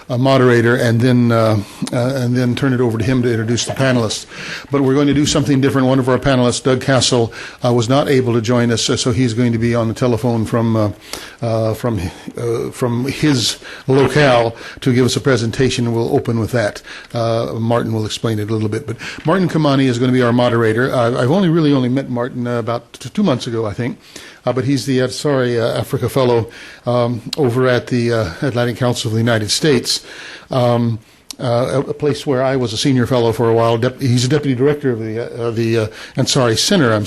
moderator, and then turn it over to him to introduce the panelists. But we're going to do something different. One of our panelists, Doug Castle, was not able to join us, so he's going to be on the telephone from his locale to give us a presentation, and we'll open with that. Martin will explain it a little bit. But Martin Kamani is going to be our moderator. I've only met Martin about 2 months ago, I think. But he's the Africa Fellow over at the Atlantic Council of the United States, a place where I was a senior fellow for a while. He's a deputy director of the Ansari Center.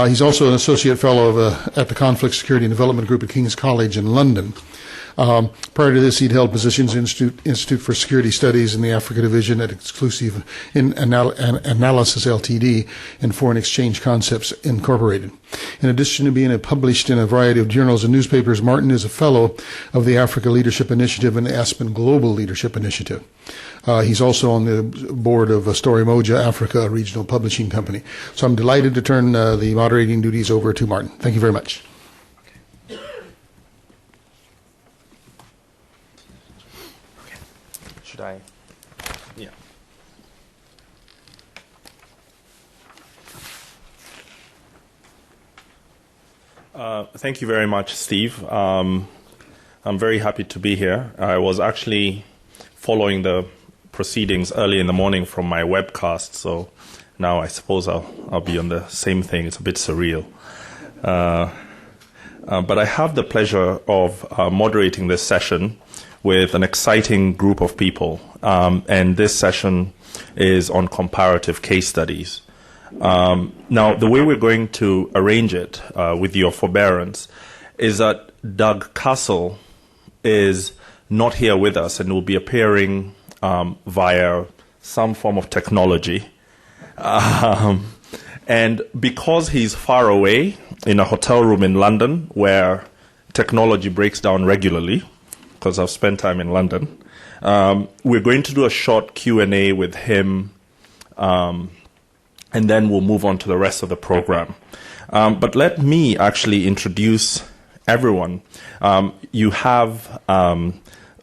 He's also an associate fellow at the Conflict, Security, and Development Group at King's College in London. Prior to this, he'd held positions in Institute for Security Studies in the Africa Division at Exclusive Analysis Ltd. and Foreign Exchange Concepts Incorporated. In addition to being published in a variety of journals and newspapers, Martin is a fellow of the Africa Leadership Initiative and the Aspen Global Leadership Initiative. He's also on the board of Story Moja Africa, a regional publishing company. So I'm delighted to turn the moderating duties over to Martin. Thank you very much. Should I? Yeah. Thank you very much, Steve. I'm very happy to be here. I was actually following the proceedings early in the morning from my webcast, so now I suppose I'll be on the same thing. It's a bit surreal. But I have the pleasure of moderating this session with an exciting group of people. And this session is on comparative case studies. Now, the way we're going to arrange it, with your forbearance, is that Doug Castle is not here with us and will be appearing via some form of technology. And because he's far away in a hotel room in London where technology breaks down regularly, because I've spent time in London, we're going to do a short Q&A with him, and then we'll move on to the rest of the program. But let me actually introduce everyone. You have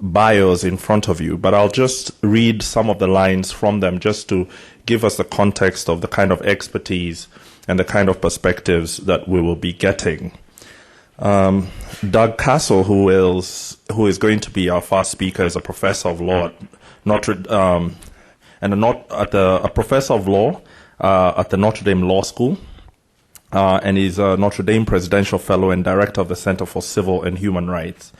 bios in front of you, but I'll just read some of the lines from them just to give us the context of the kind of expertise and the kind of perspectives that we will be getting. Doug Castle, who is going to be our first speaker, is a professor of law at a professor of law at the Notre Dame Law School, and is a Notre Dame Presidential Fellow and Director of the Center for Civil and Human Rights.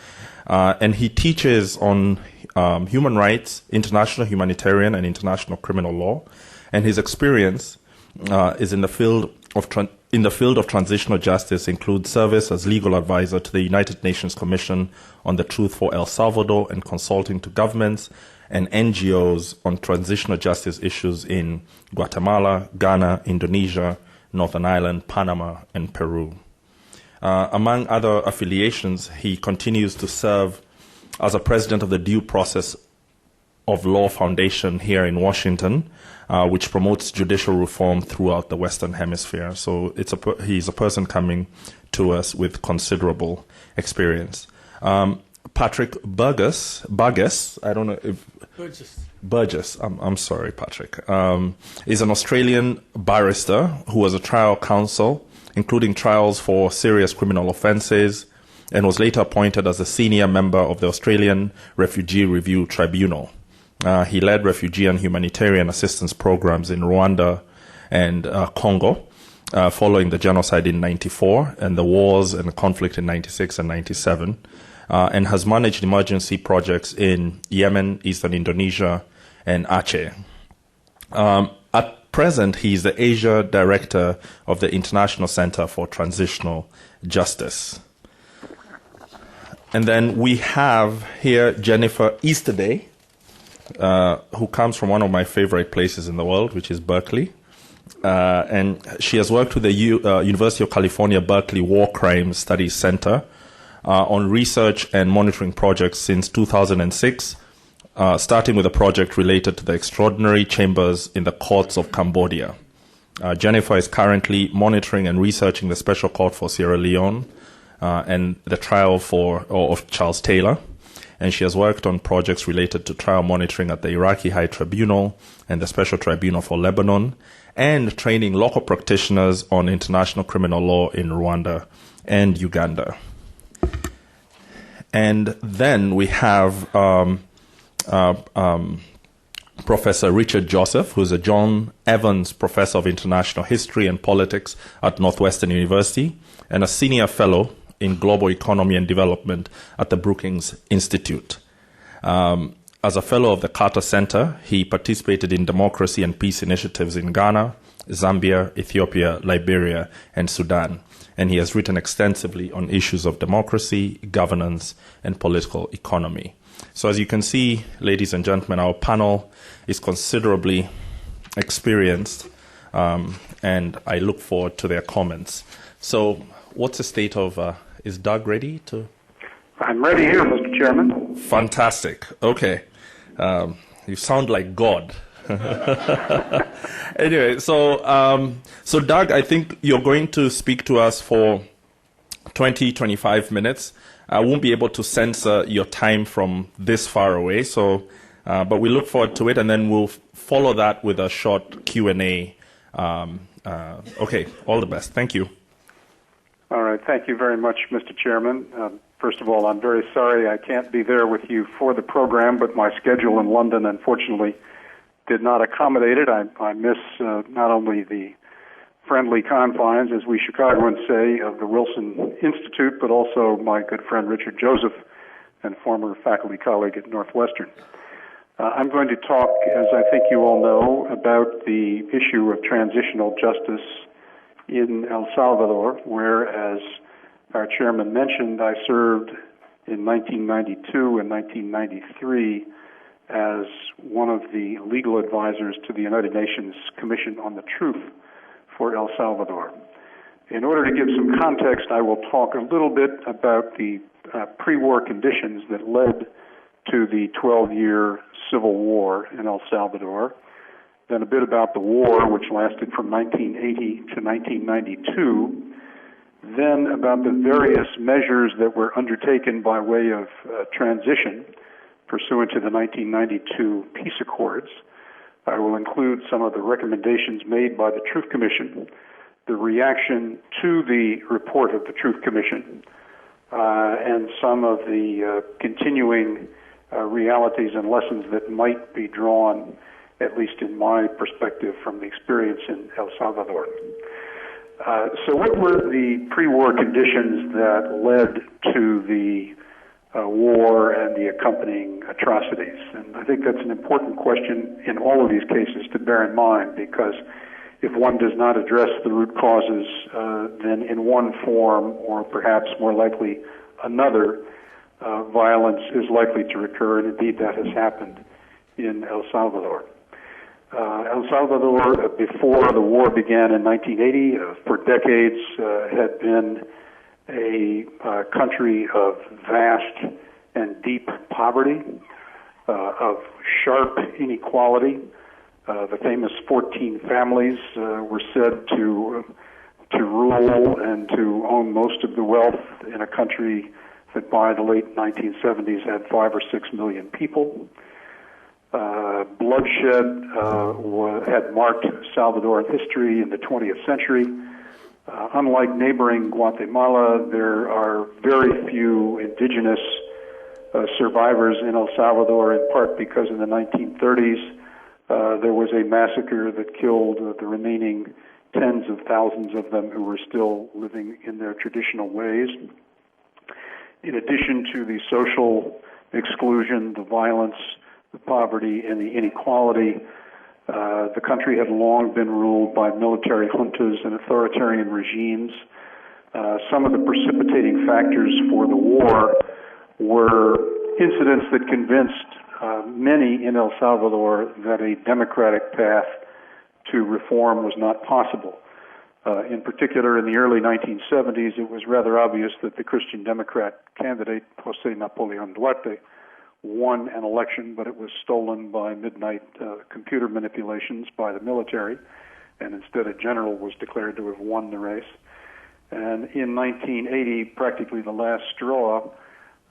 And he teaches on human rights, international humanitarian and international criminal law, and his experience is in the field of transitional justice, includes service as legal advisor to the United Nations Commission on the Truth for El Salvador and consulting to governments and NGOs on transitional justice issues in Guatemala, Ghana, Indonesia, Northern Ireland, Panama, and Peru. Among other affiliations, he continues to serve as a president of the Due Process of Law Foundation here in Washington, which promotes judicial reform throughout the Western Hemisphere. So he's a person coming to us with considerable experience. Patrick Burgess, I don't know if... Burgess, I'm sorry, Patrick, is an Australian barrister who was a trial counsel, including trials for serious criminal offences, and was later appointed as a senior member of the Australian Refugee Review Tribunal. He led refugee and humanitarian assistance programs in Rwanda and Congo following the genocide in 1994 and the wars and the conflict in 1996 and 1997, and has managed emergency projects in Yemen, Eastern Indonesia, and Aceh. At present, he is the Asia Director of the International Center for Transitional Justice. And then we have here Jennifer Easterday, who comes from one of my favorite places in the world, which is Berkeley. And she has worked with the University of California, Berkeley War Crime Studies Center on research and monitoring projects since 2006, starting with a project related to the extraordinary chambers in the courts of Cambodia. Jennifer is currently monitoring and researching the Special Court for Sierra Leone and the trial of Charles Taylor. and she has worked on projects related to trial monitoring at the Iraqi High Tribunal and the Special Tribunal for Lebanon, and training local practitioners on international criminal law in Rwanda and Uganda. And then we have Professor Richard Joseph, who's a John Evans Professor of International History and Politics at Northwestern University and a Senior Fellow in Global Economy and Development at the Brookings Institute. As a Fellow of the Carter Center, he participated in democracy and peace initiatives in Ghana, Zambia, Ethiopia, Liberia, and Sudan. And he has written extensively on issues of democracy, governance, and political economy. So as you can see, ladies and gentlemen, our panel is considerably experienced, and I look forward to their comments. So what's the state of, is Doug ready to? I'm ready here, Mr. Chairman. Fantastic. Okay. You sound like God. Anyway, so Doug, I think you're going to speak to us for 25 minutes. I won't be able to censor your time from this far away, so but we look forward to it, and then we'll follow that with a short Q&A. Okay, all the best. Thank you. All right. Thank you very much, Mr. Chairman. First of all, I'm very sorry I can't be there with you for the program, but my schedule in London, unfortunately, did not accommodate it. I miss not only the friendly confines, as we Chicagoans say, of the Wilson Institute, but also my good friend Richard Joseph and former faculty colleague at Northwestern. I'm going to talk, as I think you all know, about the issue of transitional justice in El Salvador, where, as our chairman mentioned, I served in 1992 and 1993 as one of the legal advisors to the United Nations Commission on the Truth for El Salvador. In order to give some context, I will talk a little bit about the pre-war conditions that led to the 12-year civil war in El Salvador, then a bit about the war, which lasted from 1980 to 1992, then about the various measures that were undertaken by way of transition pursuant to the 1992 peace accords. I will include some of the recommendations made by the Truth Commission, the reaction to the report of the Truth Commission, and some of the continuing realities and lessons that might be drawn, at least in my perspective, from the experience in El Salvador. So what were the pre-war conditions that led to the war and the accompanying atrocities? And I think that's an important question in all of these cases to bear in mind, because if one does not address the root causes, then in one form, or perhaps more likely another, violence is likely to recur, and indeed that has happened in El Salvador. El Salvador, before the war began in 1980, for decades had been a country of vast and deep poverty, of sharp inequality. The famous 14 families were said to rule and to own most of the wealth in a country that by the late 1970s had 5 or 6 million people. Bloodshed had marked Salvadoran history in the 20th century. Unlike neighboring Guatemala, there are very few indigenous survivors in El Salvador, in part because in the 1930s there was a massacre that killed the remaining tens of thousands of them who were still living in their traditional ways. In addition to the social exclusion, the violence, the poverty, and the inequality, the country had long been ruled by military juntas and authoritarian regimes. Some of the precipitating factors for the war were incidents that convinced many in El Salvador that a democratic path to reform was not possible. In particular, in the early 1970s, it was rather obvious that the Christian Democrat candidate, José Napoleón Duarte, won an election, but it was stolen by midnight computer manipulations by the military, and instead a general was declared to have won the race. And in 1980, practically the last straw,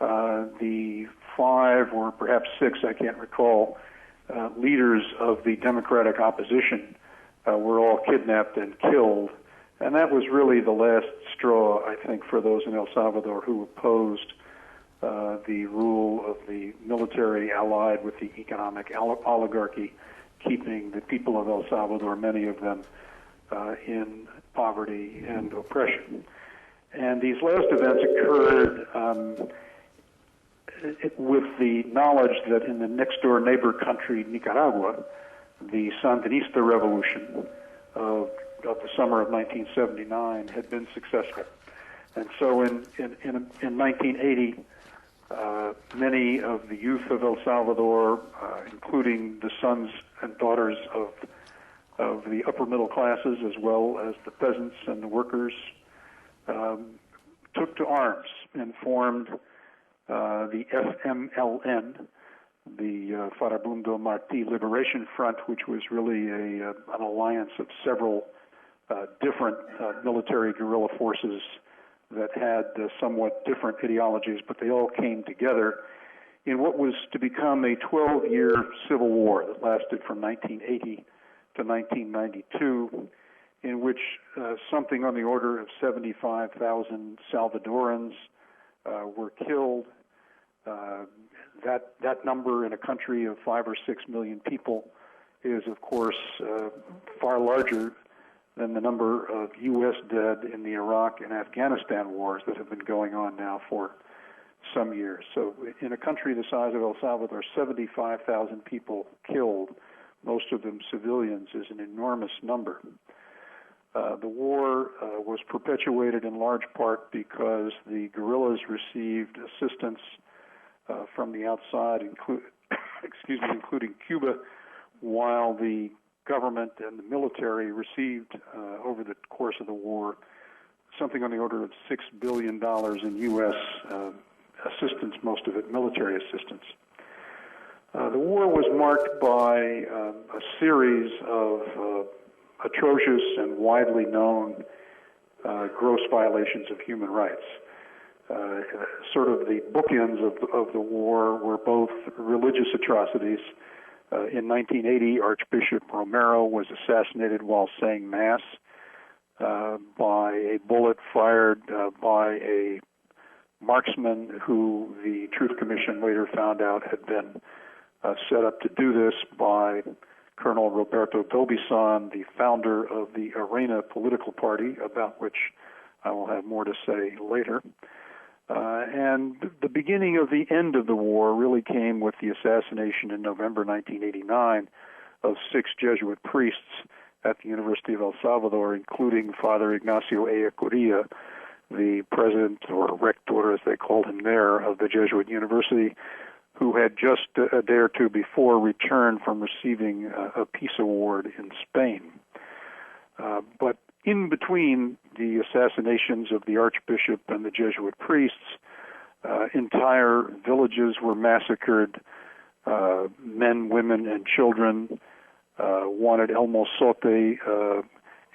the 5 or perhaps 6, I can't recall, leaders of the democratic opposition were all kidnapped and killed. And that was really the last straw, I think, for those in El Salvador who opposed the rule of the military allied with the economic oligarchy, keeping the people of El Salvador, many of them, in poverty and oppression. And these last events occurred with the knowledge that in the next-door neighbor country, Nicaragua, the Sandinista revolution of the summer of 1979 had been successful. And so in 1980, many of the youth of El Salvador, including the sons and daughters of the upper middle classes as well as the peasants and the workers, took to arms and formed the FMLN, the Farabundo Martí Liberation Front, which was really an alliance of several different military guerrilla forces that had somewhat different ideologies, but they all came together in what was to become a 12-year civil war that lasted from 1980 to 1992, in which something on the order of 75,000 Salvadorans were killed. That number in a country of 5 or 6 million people is, of course, far larger than the number of U.S. dead in the Iraq and Afghanistan wars that have been going on now for some years. So in a country the size of El Salvador, 75,000 people killed, most of them civilians, is an enormous number. The war was perpetuated in large part because the guerrillas received assistance from the outside, including Cuba, while the government and the military received, over the course of the war, something on the order of $6 billion in U.S. Assistance, most of it military assistance. The war was marked by a series of atrocious and widely known gross violations of human rights. Sort of the bookends of the war were both religious atrocities. In 1980, Archbishop Romero was assassinated while saying Mass by a bullet fired by a marksman who the Truth Commission later found out had been set up to do this by Colonel Roberto Dobison, the founder of the Arena political party, about which I will have more to say later. And the beginning of the end of the war really came with the assassination in November 1989 of 6 Jesuit priests at the University of El Salvador, including Father Ignacio Echecuria, the president, or rector as they called him there, of the Jesuit University, who had just a day or two before returned from receiving a peace award in Spain. But in between the assassinations of the Archbishop and the Jesuit priests, entire villages were massacred. Men, women, and children. One at El Mozote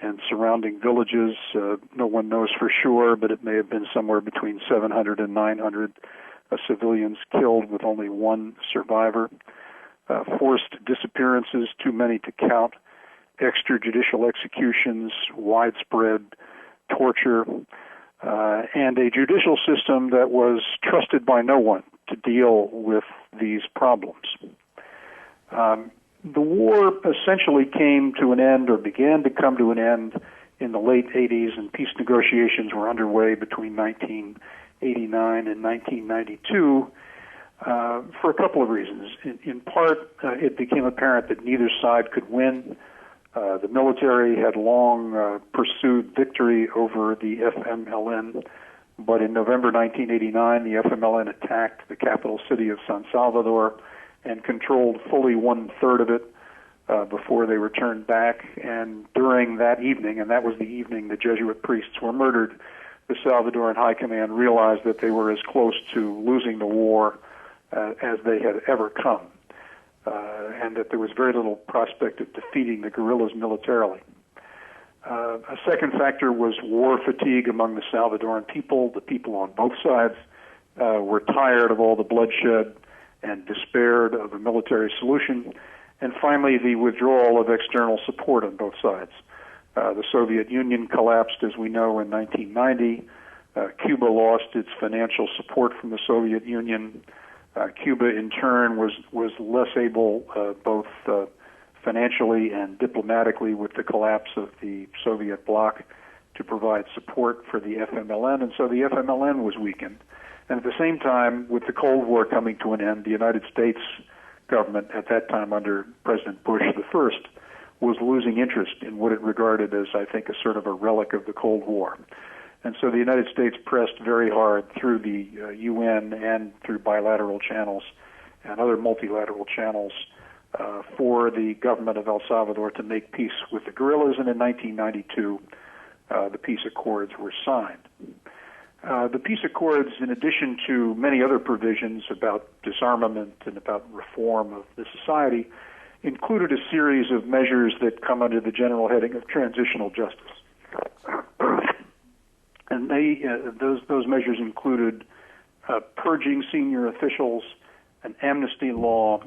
and surrounding villages. No one knows for sure, but it may have been somewhere between 700 and 900 civilians killed, with only one survivor. Forced disappearances, too many to count. Extrajudicial executions, widespread torture, and a judicial system that was trusted by no one to deal with these problems. The war essentially came to an end, or began to come to an end, in the late 80s, and peace negotiations were underway between 1989 and 1992 for a couple of reasons. In part, it became apparent that neither side could win. The military had long pursued victory over the FMLN, but in November 1989, the FMLN attacked the capital city of San Salvador and controlled fully 1/3 of it before they returned back. And during that evening, and that was the evening the Jesuit priests were murdered, the Salvadoran High Command realized that they were as close to losing the war as they had ever come. And that there was very little prospect of defeating the guerrillas militarily. A second factor was war fatigue among the Salvadoran people. The people on both sides were tired of all the bloodshed and despaired of a military solution, and finally the withdrawal of external support on both sides. The Soviet Union collapsed, as we know, in 1990. Cuba lost its financial support from the Soviet Union. Cuba, in turn, was less able, both financially and diplomatically, with the collapse of the Soviet bloc, to provide support for the FMLN, and so the FMLN was weakened. And at the same time, with the Cold War coming to an end, the United States government, at that time under President Bush I, was losing interest in what it regarded as, I think, a sort of a relic of the Cold War. And so the United States pressed very hard through the UN and through bilateral channels and other multilateral channels for the government of El Salvador to make peace with the guerrillas, and in 1992 the peace accords were signed. The peace accords, in addition to many other provisions about disarmament and about reform of the society, included a series of measures that come under the general heading of transitional justice. And those measures included purging senior officials, an amnesty law,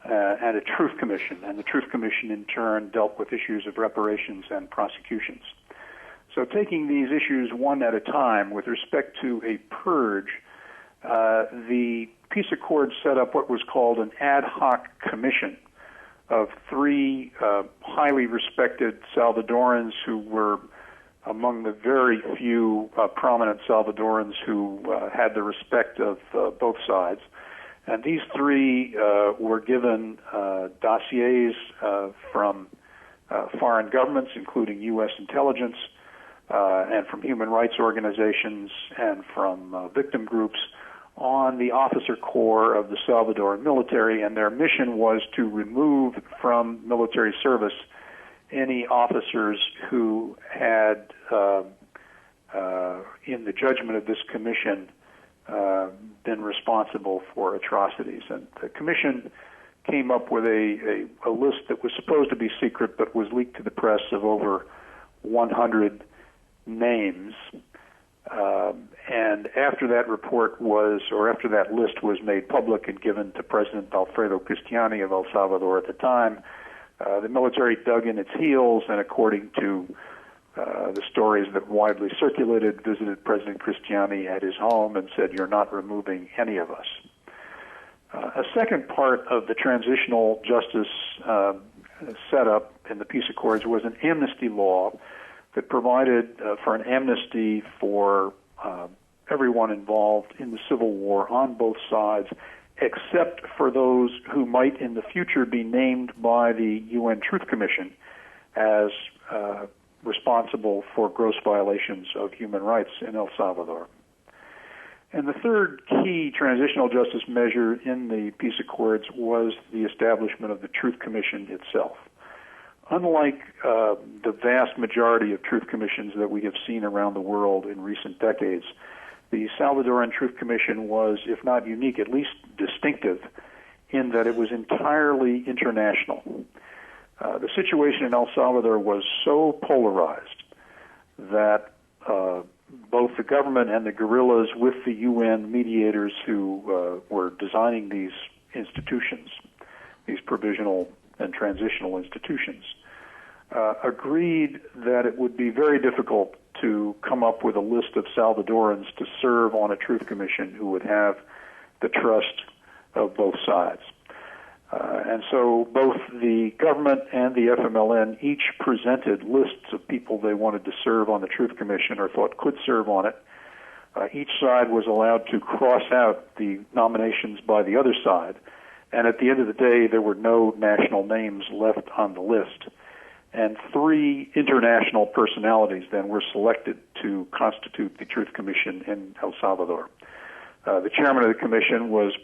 and a truth commission. And the truth commission, in turn, dealt with issues of reparations and prosecutions. So taking these issues one at a time, with respect to a purge, the peace accord set up what was called an ad hoc commission of three highly respected Salvadorans who were among the very few prominent Salvadorans who had the respect of both sides. And these three were given dossiers from foreign governments, including U.S. intelligence, and from human rights organizations and from victim groups on the officer corps of the Salvadoran military, and their mission was to remove from military service any officers who had, in the judgment of this commission, been responsible for atrocities. And the commission came up with a list that was supposed to be secret but was leaked to the press of over 100 names. And after that report was, or after that list was made public and given to President Alfredo Cristiani of El Salvador at the time, the military dug in its heels and, according to the stories that widely circulated, visited President Cristiani at his home and said, "You're not removing any of us." A second part of the transitional justice setup in the peace accords was an amnesty law that provided for an amnesty for everyone involved in the civil war on both sides, except for those who might in the future be named by the UN Truth Commission as responsible for gross violations of human rights in El Salvador. And the third key transitional justice measure in the peace accords was the establishment of the Truth Commission itself. Unlike the vast majority of truth commissions that we have seen around the world in recent decades, the Salvadoran Truth Commission was, if not unique, at least distinctive in that it was entirely international. The situation in El Salvador was so polarized that both the government and the guerrillas, with the UN mediators who were designing these institutions, these provisional and transitional institutions, agreed that it would be very difficult to come up with a list of Salvadorans to serve on a truth commission who would have the trust of both sides. And so both the government and the FMLN each presented lists of people they wanted to serve on the Truth Commission or thought could serve on it. Each side was allowed to cross out the nominations by the other side, and at the end of the day, there were no national names left on the list. And three international personalities then were selected to constitute the Truth Commission in El Salvador. The chairman of the commission was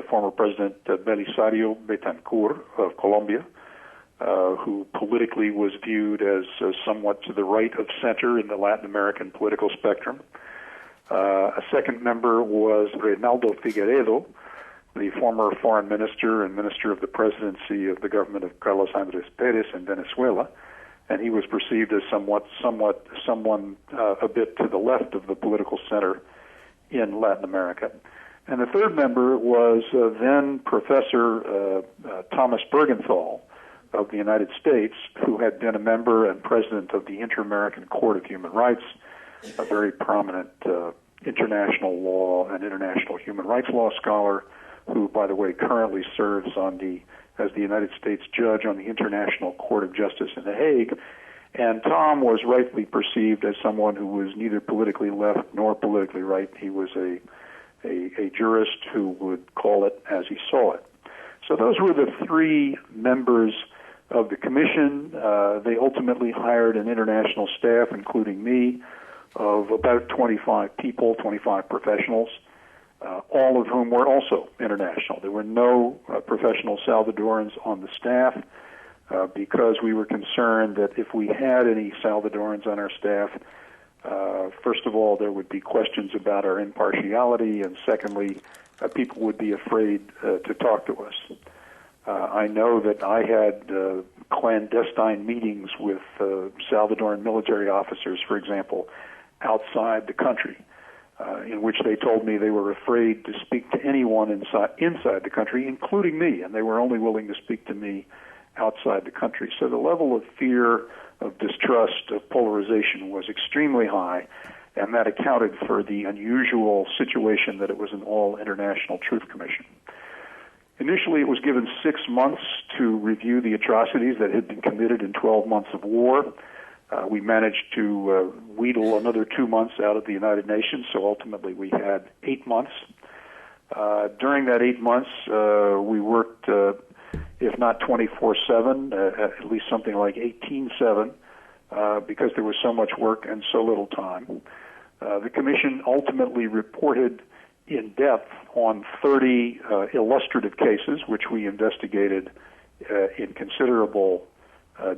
former President Belisario Betancourt of Colombia, who politically was viewed as somewhat to the right of center in the Latin American political spectrum. A second member was Reinaldo Figueiredo, the former foreign minister and minister of the presidency of the government of Carlos Andrés Pérez in Venezuela, and he was perceived as someone a bit to the left of the political center in Latin America. And the third member was then Professor Thomas Bergenthal of the United States, who had been a member and president of the Inter-American Court of Human Rights, a very prominent international law and international human rights law scholar, who, by the way, currently serves as the United States judge on the International Court of Justice in The Hague. And Tom was rightly perceived as someone who was neither politically left nor politically right. He was a jurist who would call it as he saw it. So those were the three members of the commission. They ultimately hired an international staff, including me, of about 25 people, 25 professionals, all of whom were also international. There were no professional Salvadorans on the staff because we were concerned that if we had any Salvadorans on our staff, first of all, there would be questions about our impartiality, and secondly, people would be afraid to talk to us. I know that I had clandestine meetings with Salvadoran military officers, for example, outside the country, in which they told me they were afraid to speak to anyone inside the country, including me, and they were only willing to speak to me outside the country. So the level of fear, of distrust, of polarization was extremely high, and that accounted for the unusual situation that it was an all-international truth commission. Initially, it was given 6 months to review the atrocities that had been committed in 12 months of war. We managed to wheedle another 2 months out of the United Nations, so ultimately we had 8 months. During that 8 months, we worked, if not 24/7, at least something like 18/7, because there was so much work and so little time. The Commission ultimately reported in depth on 30 illustrative cases, which we investigated in considerable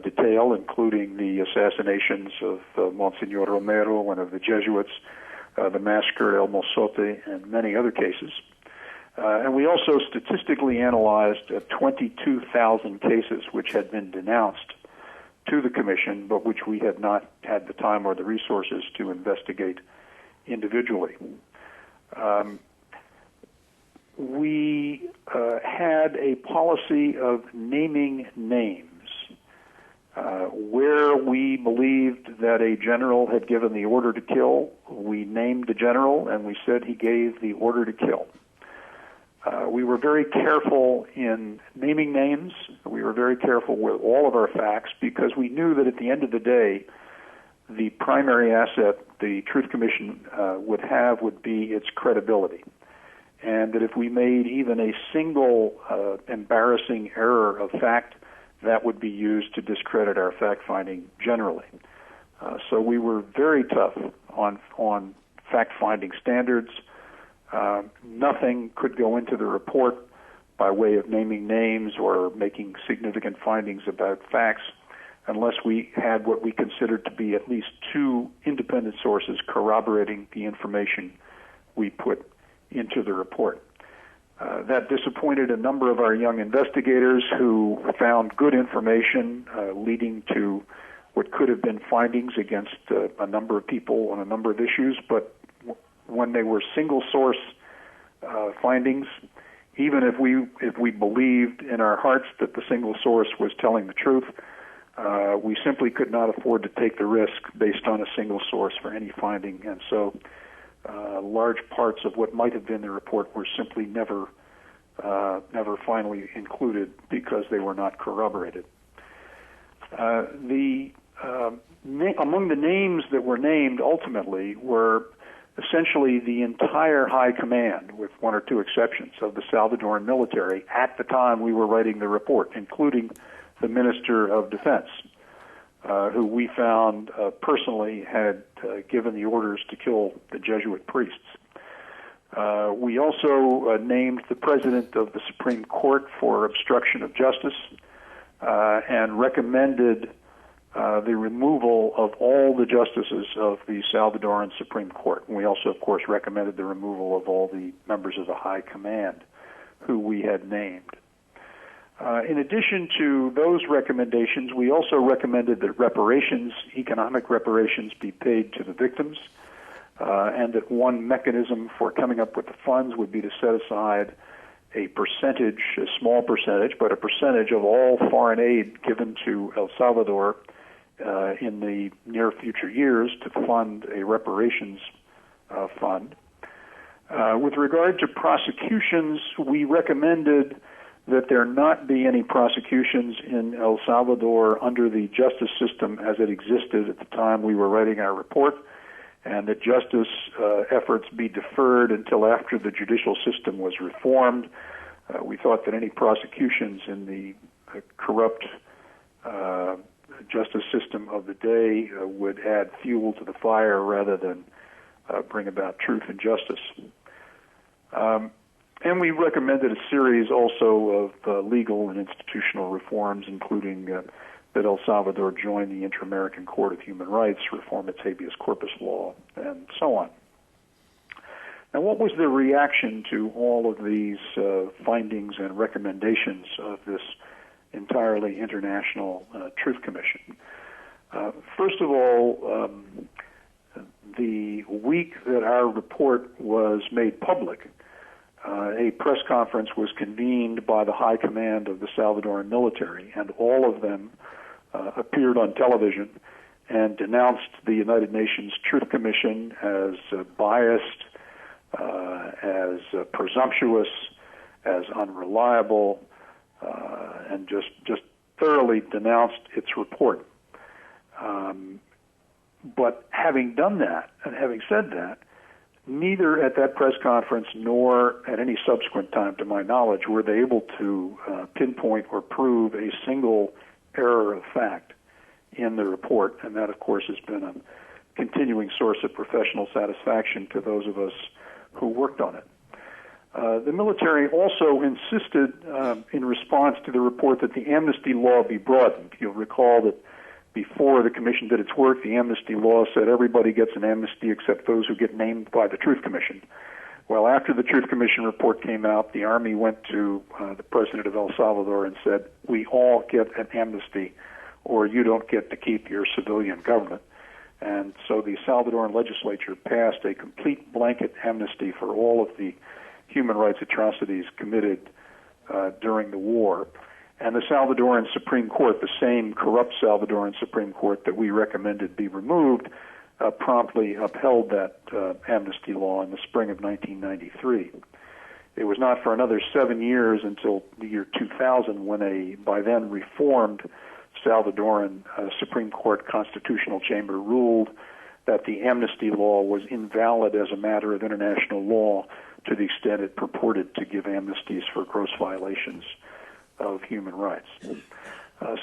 detail, including the assassinations of Monsignor Romero and of the Jesuits, the massacre at El Mozote, and many other cases. And we also statistically analyzed 22,000 cases which had been denounced to the Commission, but which we had not had the time or the resources to investigate individually. We had a policy of naming names. Where we believed that a general had given the order to kill, we named the general and we said he gave the order to kill. We were very careful in naming names. We were very careful with all of our facts because we knew that at the end of the day, the primary asset the Truth Commission would be its credibility. And that if we made even a single embarrassing error of fact, that would be used to discredit our fact-finding generally. So we were very tough on fact-finding standards. Nothing could go into the report by way of naming names or making significant findings about facts unless we had what we considered to be at least two independent sources corroborating the information we put into the report. That disappointed a number of our young investigators who found good information leading to what could have been findings against a number of people on a number of issues, but when they were single source findings, even if we believed in our hearts that the single source was telling the truth, we simply could not afford to take the risk based on a single source for any finding, and so large parts of what might have been the report were simply never finally included because they were not corroborated. Among the names that were named ultimately were essentially the entire high command, with one or two exceptions, of the Salvadoran military at the time we were writing the report, including the Minister of Defense, who we found personally had given the orders to kill the Jesuit priests. We also named the President of the Supreme Court for obstruction of justice and recommended the removal of all the justices of the Salvadoran Supreme Court. And we also, of course, recommended the removal of all the members of the High Command who we had named. In addition to those recommendations, we also recommended that reparations, economic reparations, be paid to the victims. and that one mechanism for coming up with the funds would be to set aside a percentage, a small percentage, but a percentage of all foreign aid given to El Salvador in the near future years to fund a reparations fund. With regard to prosecutions, we recommended that there not be any prosecutions in El Salvador under the justice system as it existed at the time we were writing our report, and that justice efforts be deferred until after the judicial system was reformed. We thought that any prosecutions in the corrupt justice system of the day would add fuel to the fire rather than bring about truth and justice. And we recommended a series also of legal and institutional reforms, including that El Salvador join the Inter-American Court of Human Rights, reform its habeas corpus law, and so on. Now, what was the reaction to all of these findings and recommendations of this entirely international Truth Commission? First of all, the week that our report was made public, a press conference was convened by the high command of the Salvadoran military, and all of them appeared on television and denounced the United Nations Truth Commission as biased, as presumptuous, as unreliable, and just thoroughly denounced its report. But having done that, and having said that, neither at that press conference nor at any subsequent time, to my knowledge, were they able to pinpoint or prove a single error of fact in the report, and that, of course, has been a continuing source of professional satisfaction to those of us who worked on it. The military also insisted, in response to the report, that the amnesty law be broadened. You'll recall that before the Commission did its work, the amnesty law said everybody gets an amnesty except those who get named by the Truth Commission. Well, after the Truth Commission report came out, the Army went to the President of El Salvador and said, we all get an amnesty, or you don't get to keep your civilian government. And so the Salvadoran legislature passed a complete blanket amnesty for all of the human rights atrocities committed during the war. And the Salvadoran Supreme Court, the same corrupt Salvadoran Supreme Court that we recommended be removed, promptly upheld that amnesty law in the spring of 1993. It was not for another 7 years until the year 2000 when a, by then, reformed Salvadoran Supreme Court Constitutional Chamber ruled that the amnesty law was invalid as a matter of international law to the extent it purported to give amnesties for gross violations of human rights.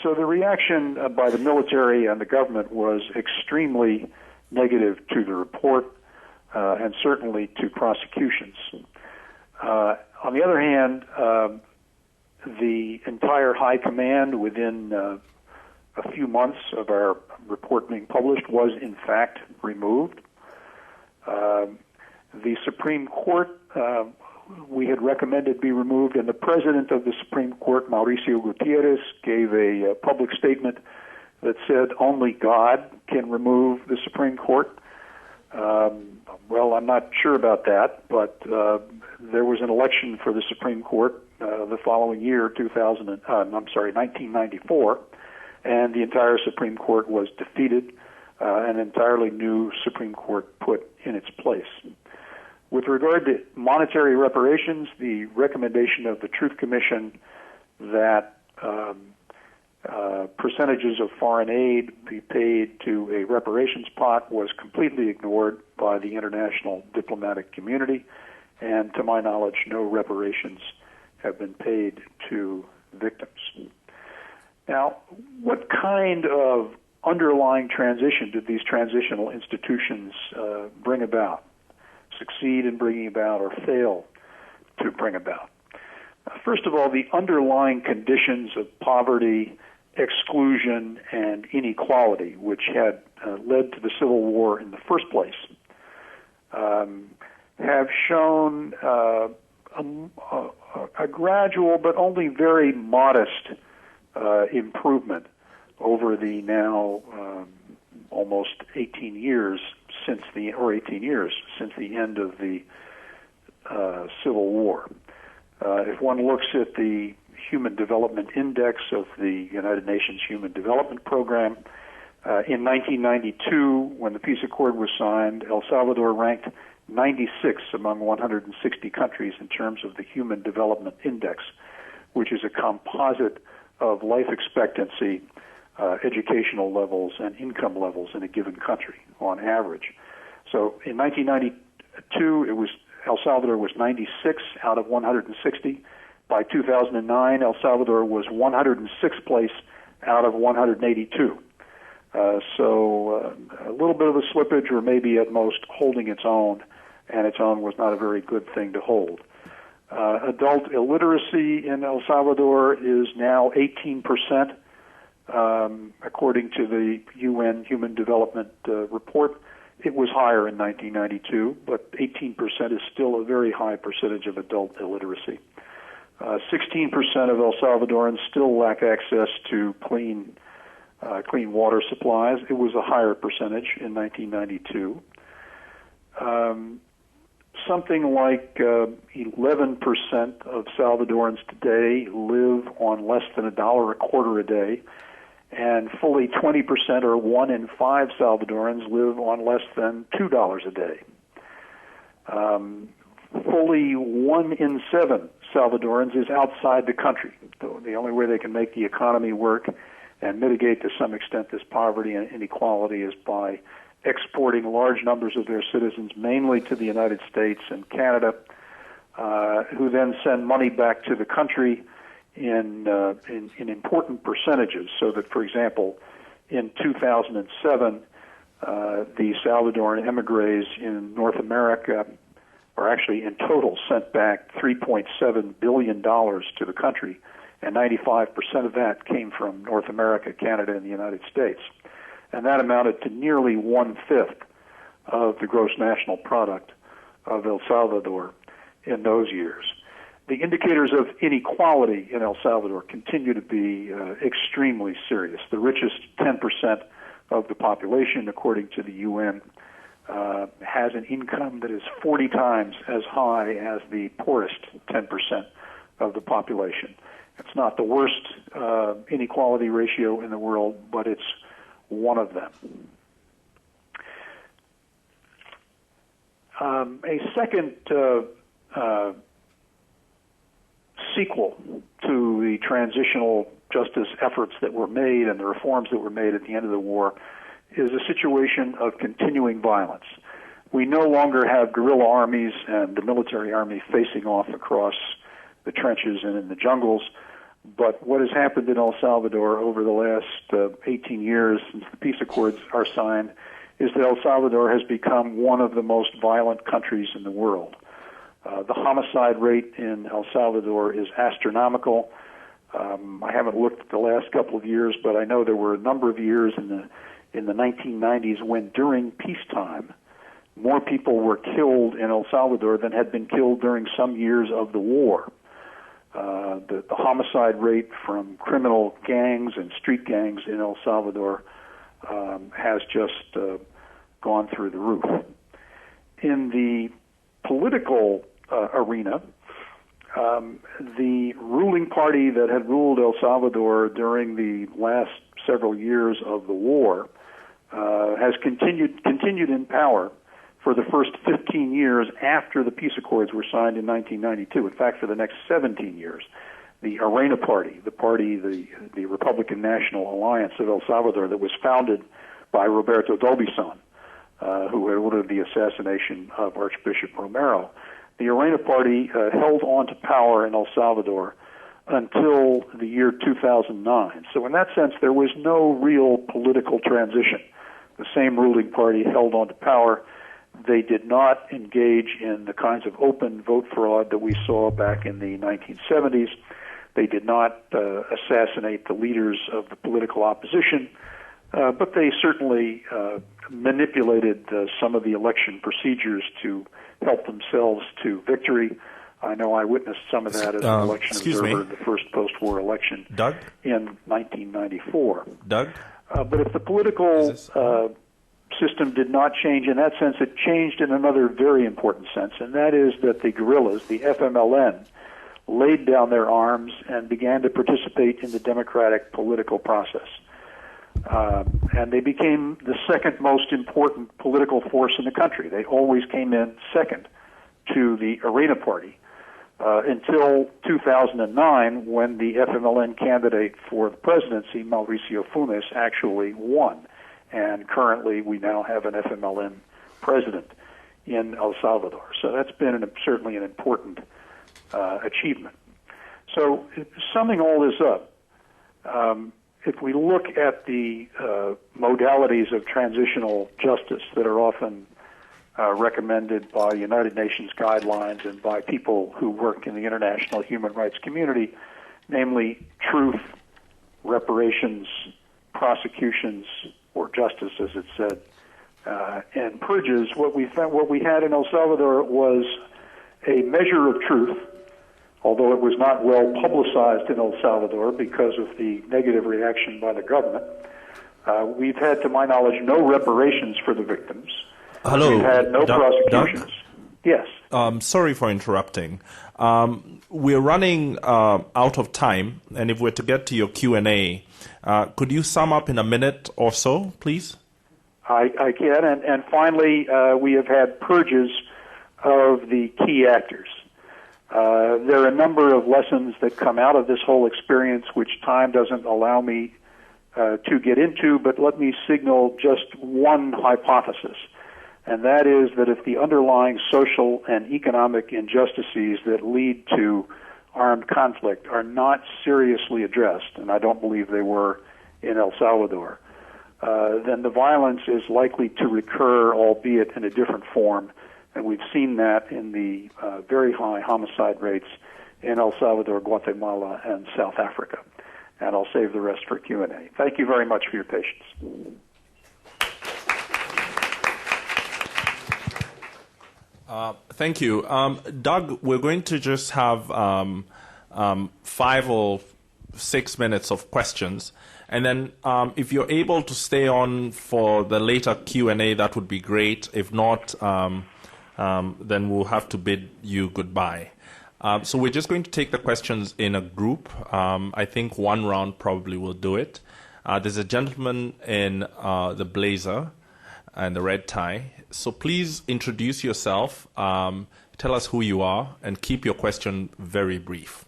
So the reaction by the military and the government was extremely negative to the report and certainly to prosecutions. On the other hand, the entire high command within a few months of our report being published was in fact removed. The Supreme Court we had recommended be removed, and the President of the Supreme Court, Mauricio Gutierrez, gave a public statement that said only God can remove the Supreme Court. Well, I'm not sure about that, but there was an election for the Supreme Court the following year, 1994, and the entire Supreme Court was defeated, an entirely new Supreme Court put in its place. With regard to monetary reparations, the recommendation of the Truth Commission that percentages of foreign aid be paid to a reparations pot was completely ignored by the international diplomatic community, and to my knowledge, no reparations have been paid to victims. Now, what kind of underlying transition did these transitional institutions bring about, succeed in bringing about, or fail to bring about? First of all, the underlying conditions of poverty, exclusion, and inequality, which had led to the Civil War in the first place, have shown a gradual but only very modest improvement over the now almost 18 years or 18 years since the end of the Civil War. If one looks at the Human Development Index of the United Nations Human Development Program, in 1992, when the peace accord was signed, El Salvador ranked 96 among 160 countries in terms of the Human Development Index, which is a composite of life expectancy, educational levels, and income levels in a given country on average. So in 1992, El Salvador was 96 out of 160. By 2009, El Salvador was 106th place out of 182. So a little bit of a slippage, or maybe at most holding its own, and its own was not a very good thing to hold. Adult illiteracy in El Salvador is now 18%, according to the UN Human Development Report. It was higher in 1992, but 18% is still a very high percentage of adult illiteracy. 16% of El Salvadorans still lack access to clean water supplies. It was a higher percentage in 1992. Something like 11% of Salvadorans today live on less than $1.25 a day, and fully 20%, or 1 in 5 Salvadorans, live on less than $2 a day. Fully 1 in 7 Salvadorans is outside the country. The only way they can make the economy work and mitigate to some extent this poverty and inequality is by exporting large numbers of their citizens, mainly to the United States and Canada, who then send money back to the country in important percentages. So that, for example, in 2007, the Salvadoran emigres in North America, or actually in total, sent back $3.7 billion to the country, and 95% of that came from North America, Canada, and the United States. And that amounted to nearly 1/5 of the gross national product of El Salvador in those years. The indicators of inequality in El Salvador continue to be extremely serious. The richest 10% of the population, according to the UN, has an income that is 40 times as high as the poorest 10% of the population. It's not the worst inequality ratio in the world, but it's one of them. A second sequel to the transitional justice efforts that were made and the reforms that were made at the end of the war is a situation of continuing violence. We no longer have guerrilla armies and the military army facing off across the trenches and in the jungles, but what has happened in El Salvador over the last 18 years since the peace accords are signed is that El Salvador has become one of the most violent countries in the world. The homicide rate in El Salvador is astronomical. I haven't looked at the last couple of years, but I know there were a number of years in the 1990s when, during peacetime, more people were killed in El Salvador than had been killed during some years of the war. The homicide rate from criminal gangs and street gangs in El Salvador has just gone through the roof. In the political arena, the ruling party that had ruled El Salvador during the last several years of the war has continued in power for the first 15 years after the peace accords were signed in 1992. In fact, for the next 17 years, the Arena Party, the Republican National Alliance of El Salvador that was founded by Roberto Dobizon, who had ordered the assassination of Archbishop Romero, the Arena Party held on to power in El Salvador until the year 2009. So in that sense, there was no real political transition. The same ruling party held on to power. They did not engage in the kinds of open vote fraud that we saw back in the 1970s. They did not assassinate the leaders of the political opposition, but they certainly manipulated some of the election procedures to help themselves to victory. I know I witnessed some of that as an election observer in the first post-war election in 1994. Doug? But if the political system did not change in that sense. It changed in another very important sense, and that is that the guerrillas, the FMLN, laid down their arms and began to participate in the democratic political process. And they became the second most important political force in the country. They always came in second to the Arena Party until 2009, when the FMLN candidate for the presidency, Mauricio Funes, actually won. And currently we now have an FMLN president in El Salvador. So that's been certainly an important achievement. So summing all this up, if we look at the modalities of transitional justice that are often recommended by United Nations guidelines and by people who work in the international human rights community, namely truth, reparations, prosecutions, or justice, as it said, and purges, what we had in El Salvador was a measure of truth, although it was not well publicized in El Salvador because of the negative reaction by the government. We've had, to my knowledge, no reparations for the victims. Hello, We've had no prosecutions. Yes. Sorry for interrupting. We're running out of time, and if we're to get to your Q&A, could you sum up in a minute or so, please? I can. And finally, we have had purges of the key actors. There are a number of lessons that come out of this whole experience, which time doesn't allow me to get into, but let me signal just one hypothesis, and that is that if the underlying social and economic injustices that lead to armed conflict are not seriously addressed, and I don't believe they were in El Salvador, then the violence is likely to recur, albeit in a different form. And we've seen that in the very high homicide rates in El Salvador, Guatemala, and South Africa. And I'll save the rest for Q&A. Thank you very much for your patience. Thank you. Doug, we're going to just have 5 or 6 minutes of questions. And then if you're able to stay on for the later Q&A, that would be great. If not, then we'll have to bid you goodbye. So we're just going to take the questions in a group. I think one round probably will do it. There's a gentleman in the blazer and the red tie. So please introduce yourself, tell us who you are, and keep your question very brief.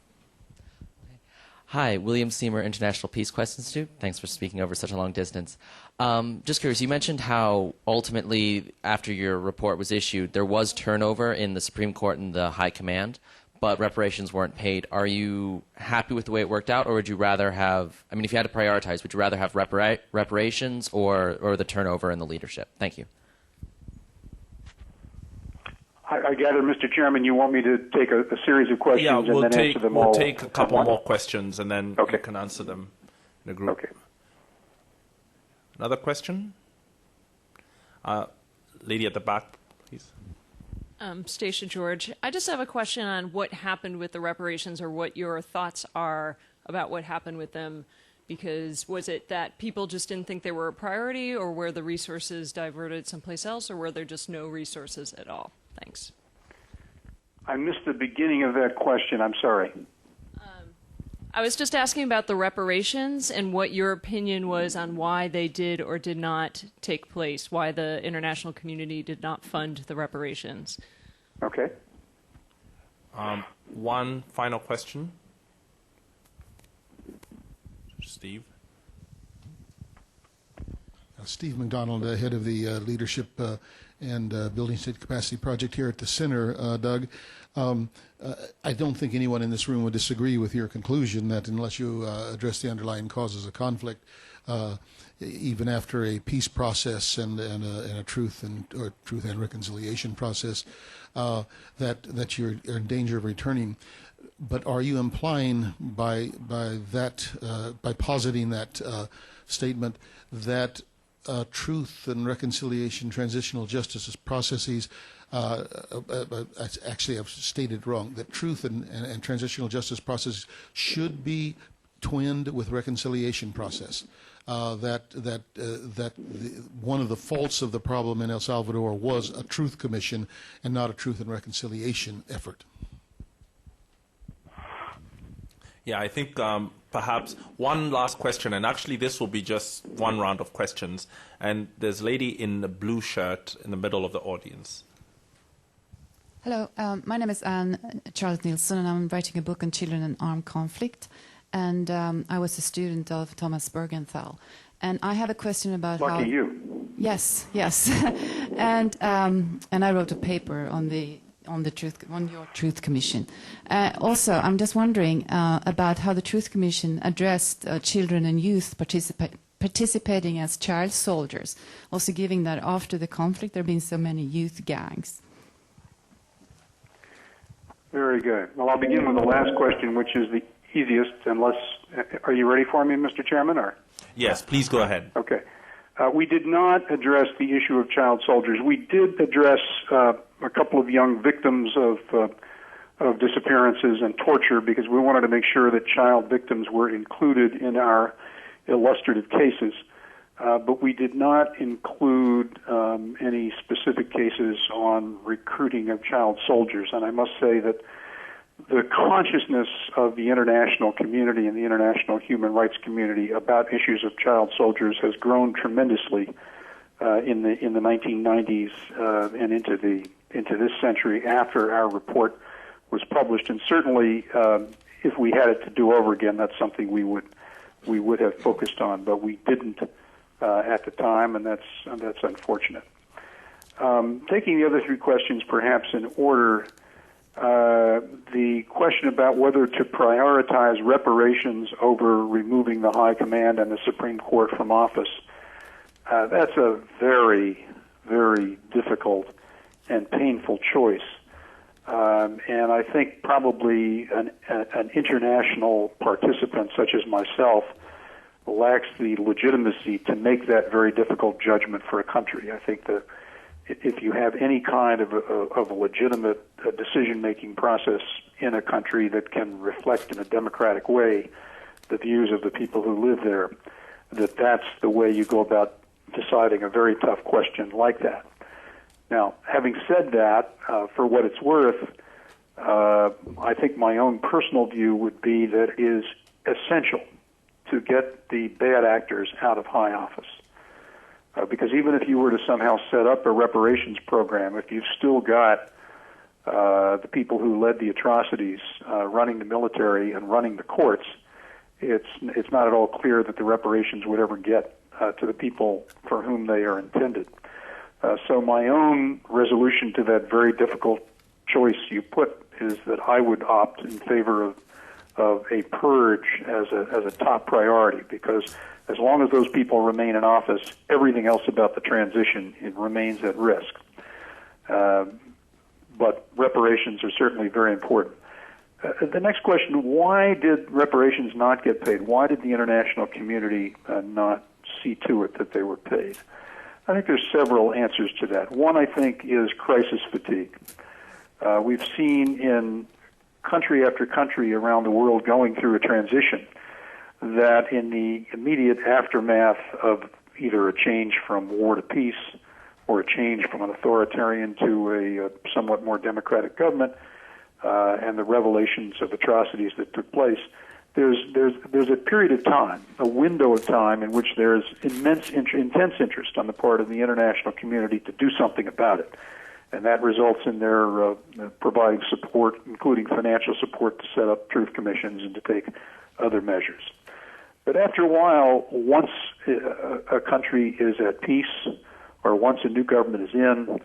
Hi, William Seymour, International Peace Quest Institute. Thanks for speaking over such a long distance. Just curious, you mentioned how ultimately, after your report was issued, there was turnover in the Supreme Court and the High Command, but reparations weren't paid. Are you happy with the way it worked out, or would you rather have, I mean, if you had to prioritize, would you rather have reparations or the turnover in the leadership? Thank you. I gather, Mr. Chairman, you want me to take a series of questions and then answer them all? We'll take a couple more questions, and then you can answer them in a group. Okay. Another question? Lady at the back, please. Stacia George. I just have a question on what happened with the reparations, or what your thoughts are about what happened with them. Because was it that people just didn't think they were a priority, or were the resources diverted someplace else, or were there just no resources at all? Thanks. I missed the beginning of that question. I'm sorry. I was just asking about the reparations and what your opinion was on why they did or did not take place, why the international community did not fund the reparations. Okay. One final question. Steve. Steve McDonald, head of the Leadership and Building State Capacity Project here at the Center, Doug. I don't think anyone in this room would disagree with your conclusion that unless you address the underlying causes of conflict, even after a peace process and a truth and reconciliation process, that you're in danger of returning. But are you implying by positing that statement that truth and reconciliation, transitional justice processes, actually I've stated wrong, that truth and transitional justice processes should be twinned with reconciliation process. One of the faults of the problem in El Salvador was a truth commission and not a truth and reconciliation effort. Yeah, I think perhaps one last question, and actually this will be just one round of questions. And there's a lady in the blue shirt in the middle of the audience. Hello, my name is Anne Charles Nielsen, and I'm writing a book on children and armed conflict. And I was a student of Thomas Bergenthal. And I have a question about how... Lucky you. Yes, yes. and I wrote a paper on your Truth Commission. Also, I'm just wondering about how the Truth Commission addressed children and youth participating as child soldiers, also given that after the conflict there have been so many youth gangs. Very good. Well, I'll begin with the last question, which is the easiest, unless... Are you ready for me, Mr. Chairman? Or? Yes, please go ahead. Okay. We did not address the issue of child soldiers. We did address a couple of young victims of disappearances and torture because we wanted to make sure that child victims were included in our illustrative cases. But we did not include any specific cases on recruiting of child soldiers. And I must say that the consciousness of the international community and the international human rights community about issues of child soldiers has grown tremendously in the 1990s and into this century after our report was published. And certainly, if we had it to do over again, that's something we would have focused on, but we didn't at the time, and that's unfortunate. Taking the other three questions perhaps in order. The question about whether to prioritize reparations over removing the High Command and the Supreme Court from office, that's a very, very difficult and painful choice. And I think probably an international participant such as myself lacks the legitimacy to make that very difficult judgment for a country. I think that if you have any kind of a legitimate decision-making process in a country that can reflect in a democratic way the views of the people who live there, that's the way you go about deciding a very tough question like that. Now, having said that, for what it's worth, I think my own personal view would be that it is essential to get the bad actors out of high office. Because even if you were to somehow set up a reparations program, if you've still got the people who led the atrocities running the military and running the courts, it's not at all clear that the reparations would ever get to the people for whom they are intended. So my own resolution to that very difficult choice you put is that I would opt in favor of a purge as a top priority, because as long as those people remain in office, everything else about the transition remains at risk. But reparations are certainly very important. The next question, why did reparations not get paid? Why did the international community not see to it that they were paid? I think there's several answers to that. One, I think, is crisis fatigue. We've seen in country after country around the world going through a transition that in the immediate aftermath of either a change from war to peace or a change from an authoritarian to a somewhat more democratic government, and the revelations of atrocities that took place, there's a period of time, a window of time in which there's intense interest on the part of the international community to do something about it. And that results in their providing support, including financial support, to set up truth commissions and to take other measures. But after a while, once a country is at peace, or once a new government is in,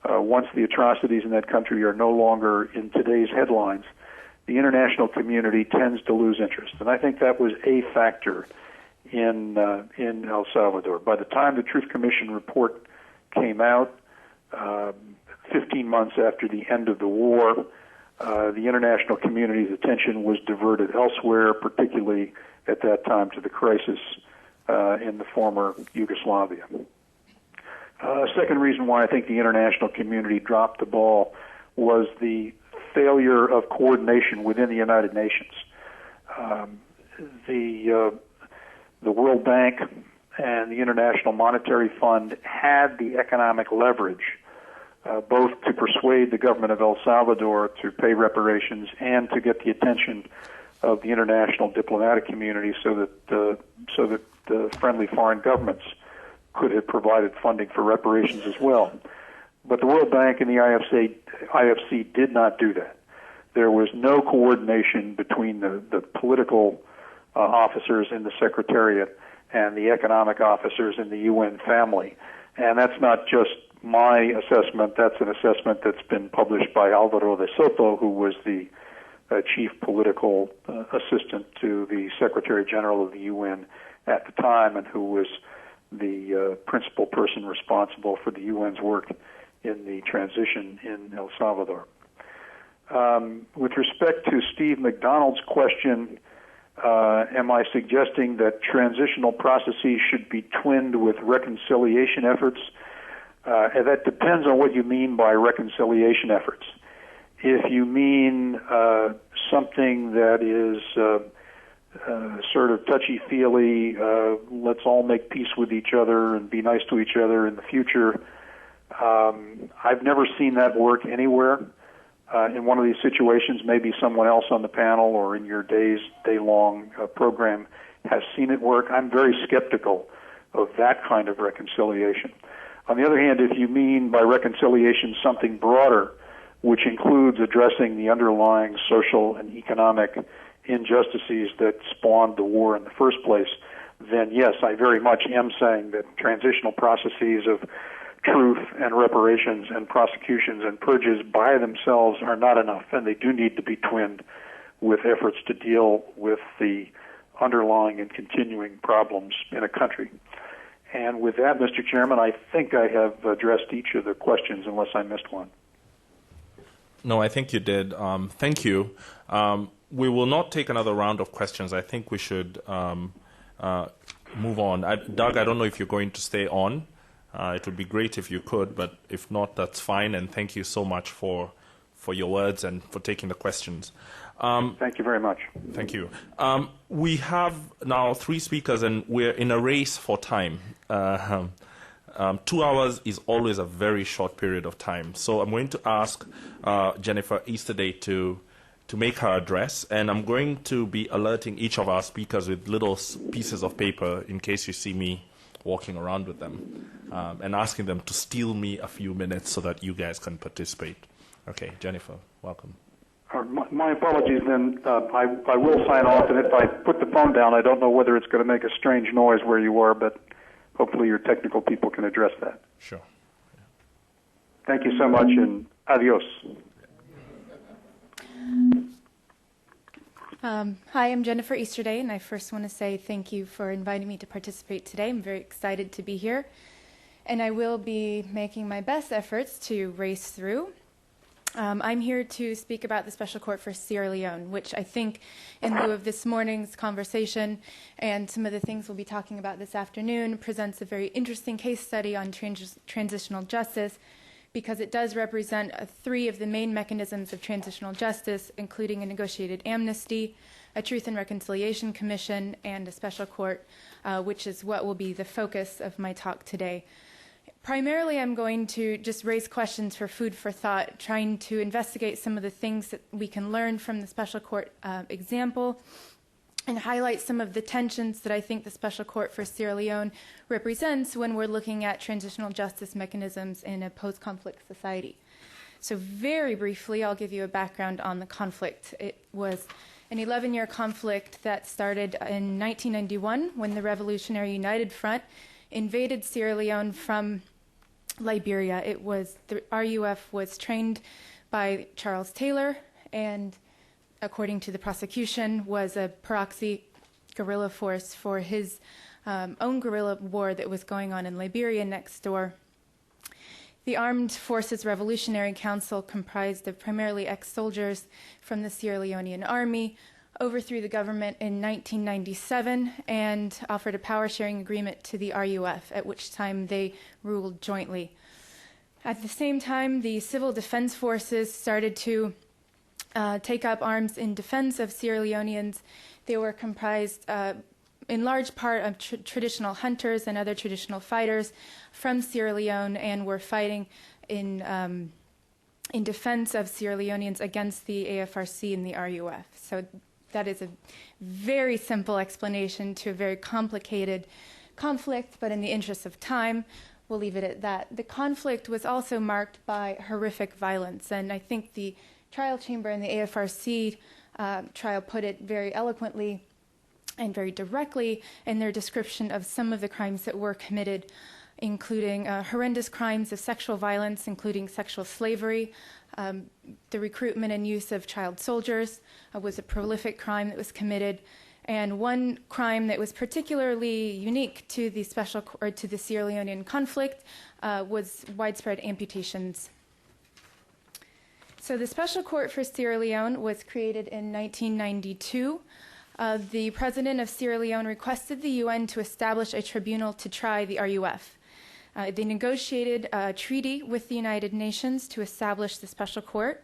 once the atrocities in that country are no longer in today's headlines, the international community tends to lose interest. And I think that was a factor in El Salvador. By the time the Truth Commission report came out, 15 months after the end of the war, the international community's attention was diverted elsewhere, particularly at that time to the crisis in the former Yugoslavia. Second reason why I think the international community dropped the ball was the failure of coordination within the United Nations. the World Bank and the International Monetary Fund had the economic leverage both to persuade the government of El Salvador to pay reparations and to get the attention of the international diplomatic community so that friendly foreign governments could have provided funding for reparations as well. But the World Bank and the IFC did not do that. There was no coordination between the political officers in the Secretariat and the economic officers in the UN family. And that's not just my assessment, that's an assessment that's been published by Alvaro de Soto, who was the chief political assistant to the Secretary General of the UN at the time and who was the principal person responsible for the UN's work in the transition in El Salvador. With respect to Steve McDonald's question, am I suggesting that transitional processes should be twinned with reconciliation efforts? And that depends on what you mean by reconciliation efforts. If you mean something that is sort of touchy-feely, let's all make peace with each other and be nice to each other in the future, I've never seen that work anywhere. In one of these situations, maybe someone else on the panel or in your day-long program has seen it work. I'm very skeptical of that kind of reconciliation. On the other hand, if you mean by reconciliation something broader, which includes addressing the underlying social and economic injustices that spawned the war in the first place, then yes, I very much am saying that transitional processes of truth and reparations and prosecutions and purges by themselves are not enough, and they do need to be twinned with efforts to deal with the underlying and continuing problems in a country. And with that, Mr. Chairman, I think I have addressed each of the questions unless I missed one. No, I think you did. Thank you. We will not take another round of questions. I think we should move on. Doug, I don't know if you're going to stay on. It would be great if you could, but if not, that's fine. And thank you so much for your words and for taking the questions. Thank you very much. Thank you. We have now 3 speakers, and we're in a race for time. 2 hours is always a very short period of time. So I'm going to ask Jennifer Easterday to make her address, and I'm going to be alerting each of our speakers with little pieces of paper in case you see me walking around with them, and asking them to steal me a few minutes so that you guys can participate. Okay, Jennifer, welcome. My apologies then. I will sign off, and if I put the phone down, I don't know whether it's going to make a strange noise where you are, but hopefully your technical people can address that. Sure. Yeah. Thank you so much, and adios. Hi, I'm Jennifer Easterday, and I first want to say thank you for inviting me to participate today. I'm very excited to be here, and I will be making my best efforts to race through. I'm here to speak about the Special Court for Sierra Leone, which I think, in lieu of this morning's conversation and some of the things we'll be talking about this afternoon, presents a very interesting case study on transitional justice, because it does represent 3 of the main mechanisms of transitional justice, including a negotiated amnesty, a Truth and Reconciliation Commission, and a special court, which is what will be the focus of my talk today. Primarily, I'm going to just raise questions for food for thought, trying to investigate some of the things that we can learn from the special court example, and highlight some of the tensions that I think the Special Court for Sierra Leone represents when we're looking at transitional justice mechanisms in a post-conflict society. So very briefly, I'll give you a background on the conflict. It was an 11-year conflict that started in 1991 when the Revolutionary United Front invaded Sierra Leone from Liberia. The RUF was trained by Charles Taylor, and according to the prosecution, was a proxy guerrilla force for his own guerrilla war that was going on in Liberia next door. The Armed Forces Revolutionary Council, comprised of primarily ex-soldiers from the Sierra Leonean Army, overthrew the government in 1997 and offered a power-sharing agreement to the RUF, at which time they ruled jointly. At the same time, the Civil Defense Forces started to take up arms in defense of Sierra Leoneans. They were comprised in large part of traditional hunters and other traditional fighters from Sierra Leone, and were fighting in defense of Sierra Leoneans against the AFRC and the RUF. So that is a very simple explanation to a very complicated conflict, but in the interest of time, we'll leave it at that. The conflict was also marked by horrific violence, and I think the trial chamber in the AFRC trial put it very eloquently and very directly in their description of some of the crimes that were committed, including horrendous crimes of sexual violence, including sexual slavery. The recruitment and use of child soldiers was a prolific crime that was committed. And one crime that was particularly unique to the to the Sierra Leonean conflict was widespread amputations. So the Special Court for Sierra Leone was created in 1992. The president of Sierra Leone requested the UN to establish a tribunal to try the RUF. They negotiated a treaty with the United Nations to establish the Special Court.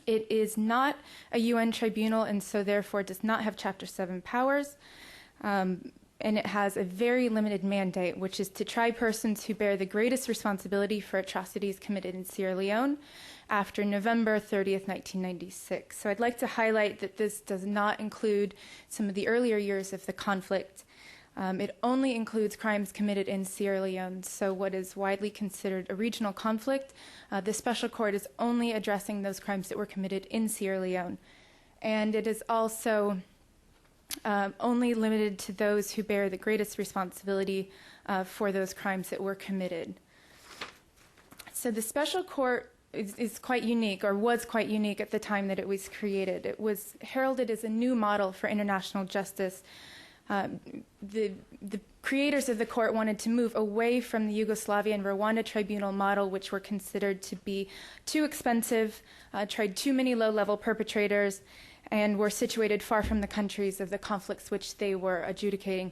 It is not a UN tribunal, and so therefore does not have Chapter 7 powers. And it has a very limited mandate, which is to try persons who bear the greatest responsibility for atrocities committed in Sierra Leone after November 30th, 1996. So I'd like to highlight that this does not include some of the earlier years of the conflict. It only includes crimes committed in Sierra Leone, so what is widely considered a regional conflict. The Special Court is only addressing those crimes that were committed in Sierra Leone. And it is also only limited to those who bear the greatest responsibility for those crimes that were committed. So the Special Court is quite unique, or was quite unique at the time that it was created. It was heralded as a new model for international justice. The creators of the court wanted to move away from the Yugoslavia and Rwanda tribunal model, which were considered to be too expensive, tried too many low-level perpetrators, and were situated far from the countries of the conflicts which they were adjudicating.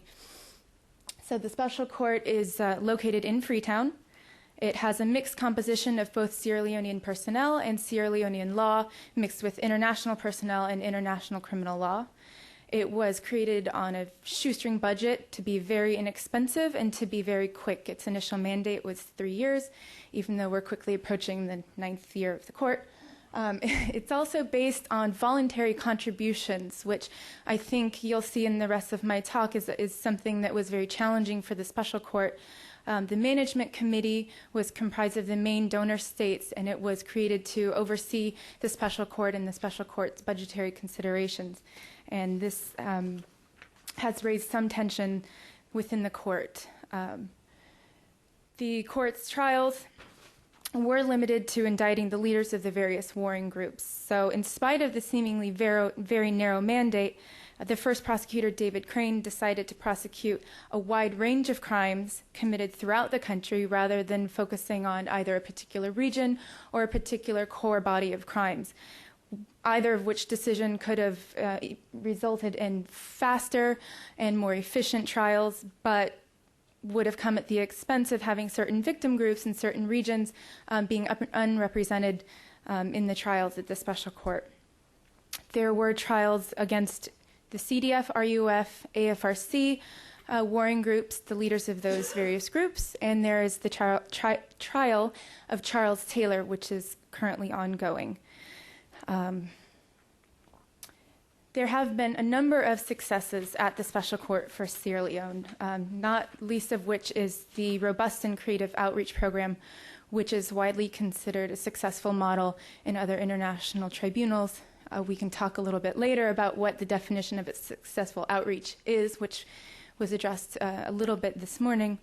So the Special Court is located in Freetown. It has a mixed composition of both Sierra Leonean personnel and Sierra Leonean law, mixed with international personnel and international criminal law. It was created on a shoestring budget to be very inexpensive and to be very quick. Its initial mandate was 3 years, even though we're quickly approaching the 9th year of the court. It's also based on voluntary contributions, which I think you'll see in the rest of my talk is something that was very challenging for the Special Court. The management committee was comprised of the main donor states, and it was created to oversee the Special Court and the Special Court's budgetary considerations. And this has raised some tension within the court. The court's trials were limited to indicting the leaders of the various warring groups. So in spite of the seemingly very narrow mandate, the first prosecutor, David Crane, decided to prosecute a wide range of crimes committed throughout the country rather than focusing on either a particular region or a particular core body of crimes, either of which decision could have resulted in faster and more efficient trials, but would have come at the expense of having certain victim groups in certain regions being unrepresented in the trials at the Special Court. There were trials against the CDF, RUF, AFRC, warring groups, the leaders of those various groups, and there is the trial of Charles Taylor, which is currently ongoing. There have been a number of successes at the Special Court for Sierra Leone, not least of which is the robust and creative outreach program, which is widely considered a successful model in other international tribunals. We can talk a little bit later about what the definition of a successful outreach is, which was addressed a little bit this morning.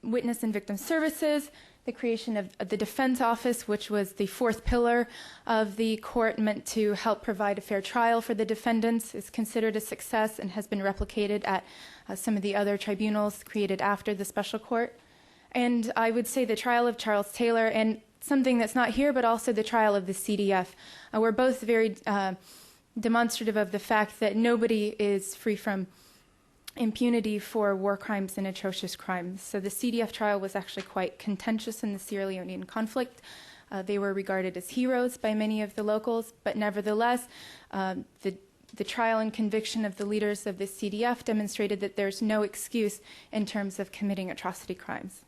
Witness and victim services, the creation of the Defense Office, which was the fourth pillar of the court meant to help provide a fair trial for the defendants, is considered a success and has been replicated at some of the other tribunals created after the Special Court. And I would say the trial of Charles Taylor and something that's not here, but also the trial of the CDF, were both very demonstrative of the fact that nobody is free from impunity for war crimes and atrocious crimes. So the CDF trial was actually quite contentious in the Sierra Leonean conflict, They were regarded as heroes by many of the locals, but nevertheless, the trial and conviction of the leaders of the CDF demonstrated that there's no excuse in terms of committing atrocity crimes.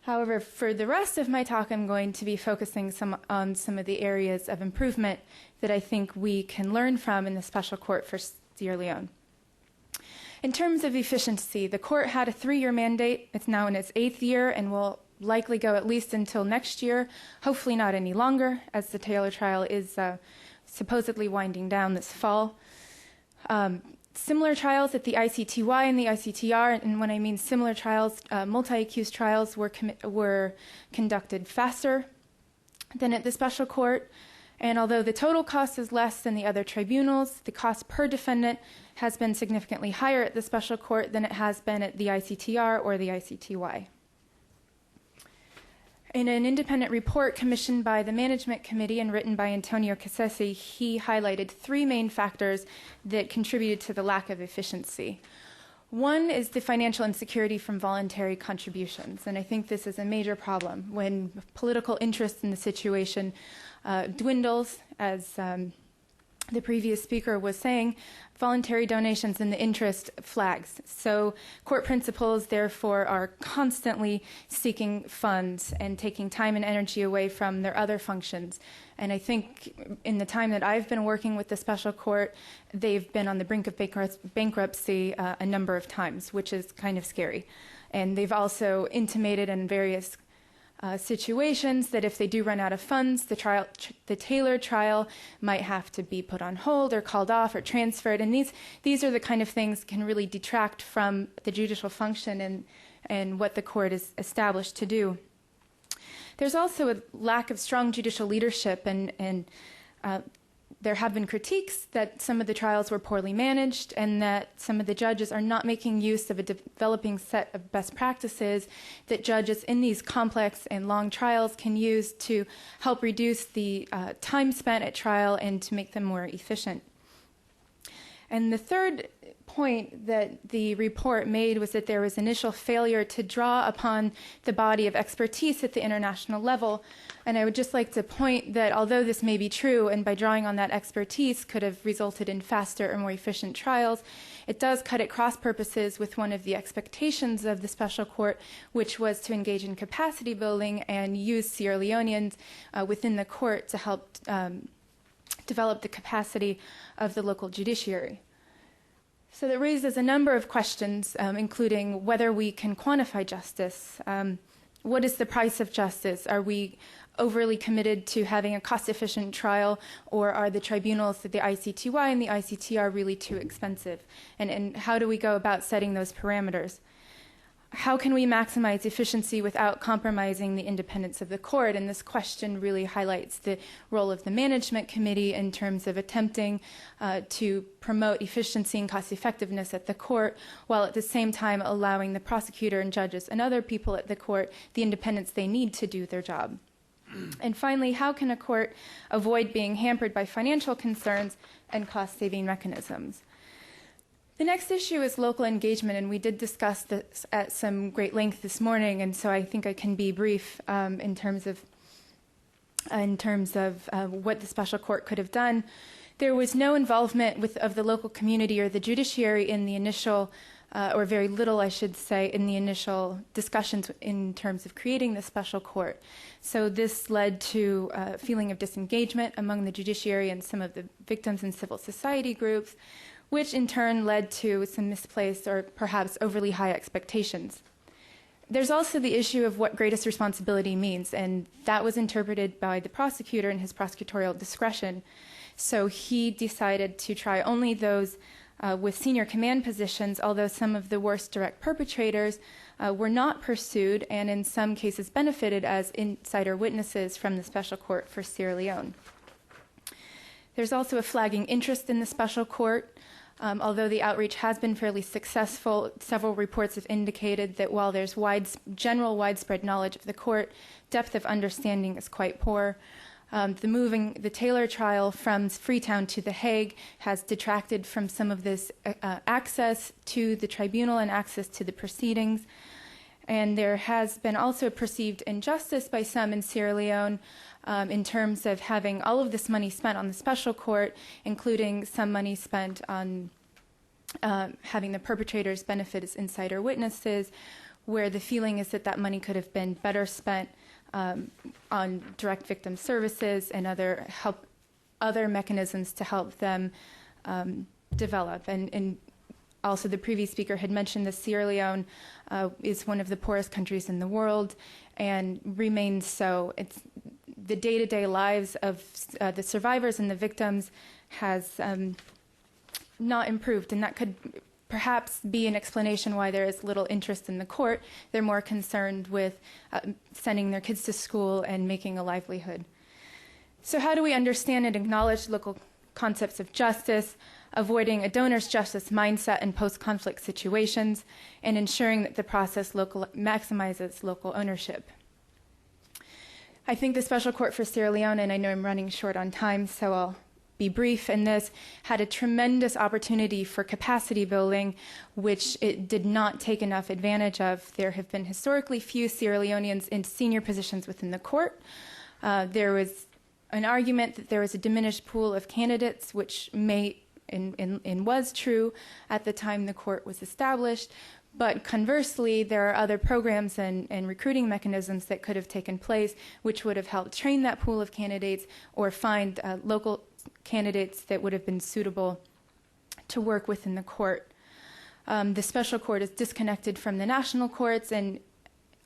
However, for the rest of my talk, I'm going to be focusing on some of the areas of improvement that I think we can learn from in the Special Court for Sierra Leone. In terms of efficiency, the court had a 3-year mandate. It's now in its 8th year and will likely go at least until next year, hopefully not any longer, as the Taylor trial is supposedly winding down this fall. Similar trials at the ICTY and the ICTR, and when I mean similar trials, multi-accused trials were conducted faster than at the special court. And although the total cost is less than the other tribunals, the cost per defendant has been significantly higher at the special court than it has been at the ICTR or the ICTY. In an independent report commissioned by the Management Committee and written by Antonio Cassesi, he highlighted 3 main factors that contributed to the lack of efficiency. One is the financial insecurity from voluntary contributions, and I think this is a major problem. When political interest in the situation dwindles, as the previous speaker was saying, voluntary donations and the interest flags. So court principals, therefore, are constantly seeking funds and taking time and energy away from their other functions. And I think in the time that I've been working with the special court, they've been on the brink of bankruptcy a number of times, which is kind of scary. And they've also intimated in various situations that if they do run out of funds, the Taylor trial might have to be put on hold or called off or transferred. And these are the kind of things that can really detract from the judicial function and what the court is established to do. There's also a lack of strong judicial leadership, and there have been critiques that some of the trials were poorly managed and that some of the judges are not making use of a developing set of best practices that judges in these complex and long trials can use to help reduce the time spent at trial and to make them more efficient. And the third point that the report made was that there was initial failure to draw upon the body of expertise at the international level. And I would just like to point that although this may be true, and by drawing on that expertise could have resulted in faster or more efficient trials, it does cut at cross purposes with one of the expectations of the special court, which was to engage in capacity building and use Sierra Leoneans within the court to help develop the capacity of the local judiciary. So that raises a number of questions, including whether we can quantify justice. What is the price of justice? Are we overly committed to having a cost-efficient trial, or are the tribunals at the ICTY and the ICTR really too expensive? And how do we go about setting those parameters? How can we maximize efficiency without compromising the independence of the court? And this question really highlights the role of the Management Committee in terms of attempting to promote efficiency and cost effectiveness at the court, while at the same time allowing the prosecutor and judges and other people at the court the independence they need to do their job. And finally, how can a court avoid being hampered by financial concerns and cost-saving mechanisms? The next issue is local engagement, and we did discuss this at some great length this morning, and so I think I can be brief in terms of what the special court could have done. There was no involvement of the local community or the judiciary in the initial, or very little, I should say, in the initial discussions in terms of creating the special court. So this led to a feeling of disengagement among the judiciary and some of the victims and civil society groups, which in turn led to some misplaced or perhaps overly high expectations. There's also the issue of what greatest responsibility means, and that was interpreted by the prosecutor in his prosecutorial discretion. So he decided to try only those with senior command positions, although some of the worst direct perpetrators were not pursued and in some cases benefited as insider witnesses from the special court for Sierra Leone. There's also a flagging interest in the special court. Although the outreach has been fairly successful, several reports have indicated that while there's general widespread knowledge of the court, depth of understanding is quite poor. The Taylor trial from Freetown to The Hague has detracted from some of this access to the tribunal and access to the proceedings. And there has been also a perceived injustice by some in Sierra Leone in terms of having all of this money spent on the special court, including some money spent on having the perpetrators benefit as insider witnesses, where the feeling is that that money could have been better spent on direct victim services and other mechanisms to help them develop. And also, the previous speaker had mentioned that Sierra Leone is one of the poorest countries in the world and remains so. It's the day-to-day lives of the survivors and the victims has not improved, and that could perhaps be an explanation why there is little interest in the court. They're more concerned with sending their kids to school and making a livelihood. So how do we understand and acknowledge local concepts of justice, avoiding a donor's justice mindset in post-conflict situations, and ensuring that the process maximizes local ownership? I think the Special Court for Sierra Leone, and I know I'm running short on time, so I'll be brief in this, had a tremendous opportunity for capacity building, which it did not take enough advantage of. There have been historically few Sierra Leoneans in senior positions within the court. There was an argument that there was a diminished pool of candidates, which may and was true at the time the court was established. But conversely, there are other programs and recruiting mechanisms that could have taken place, which would have helped train that pool of candidates or find local candidates that would have been suitable to work within the court. The special court is disconnected from the national courts, and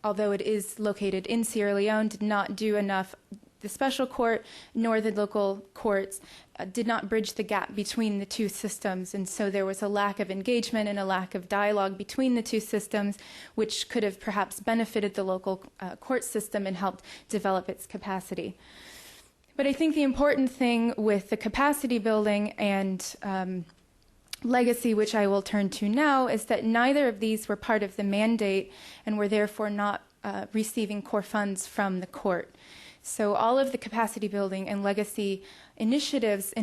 although it is located in Sierra Leone, did not do enough. The special court nor the local courts did not bridge the gap between the two systems, and so there was a lack of engagement and a lack of dialogue between the two systems, which could have perhaps benefited the local court system and helped develop its capacity. But I think the important thing with the capacity building and legacy, which I will turn to now, is that neither of these were part of the mandate and were therefore not receiving core funds from the court. So all of the capacity building and legacy initiatives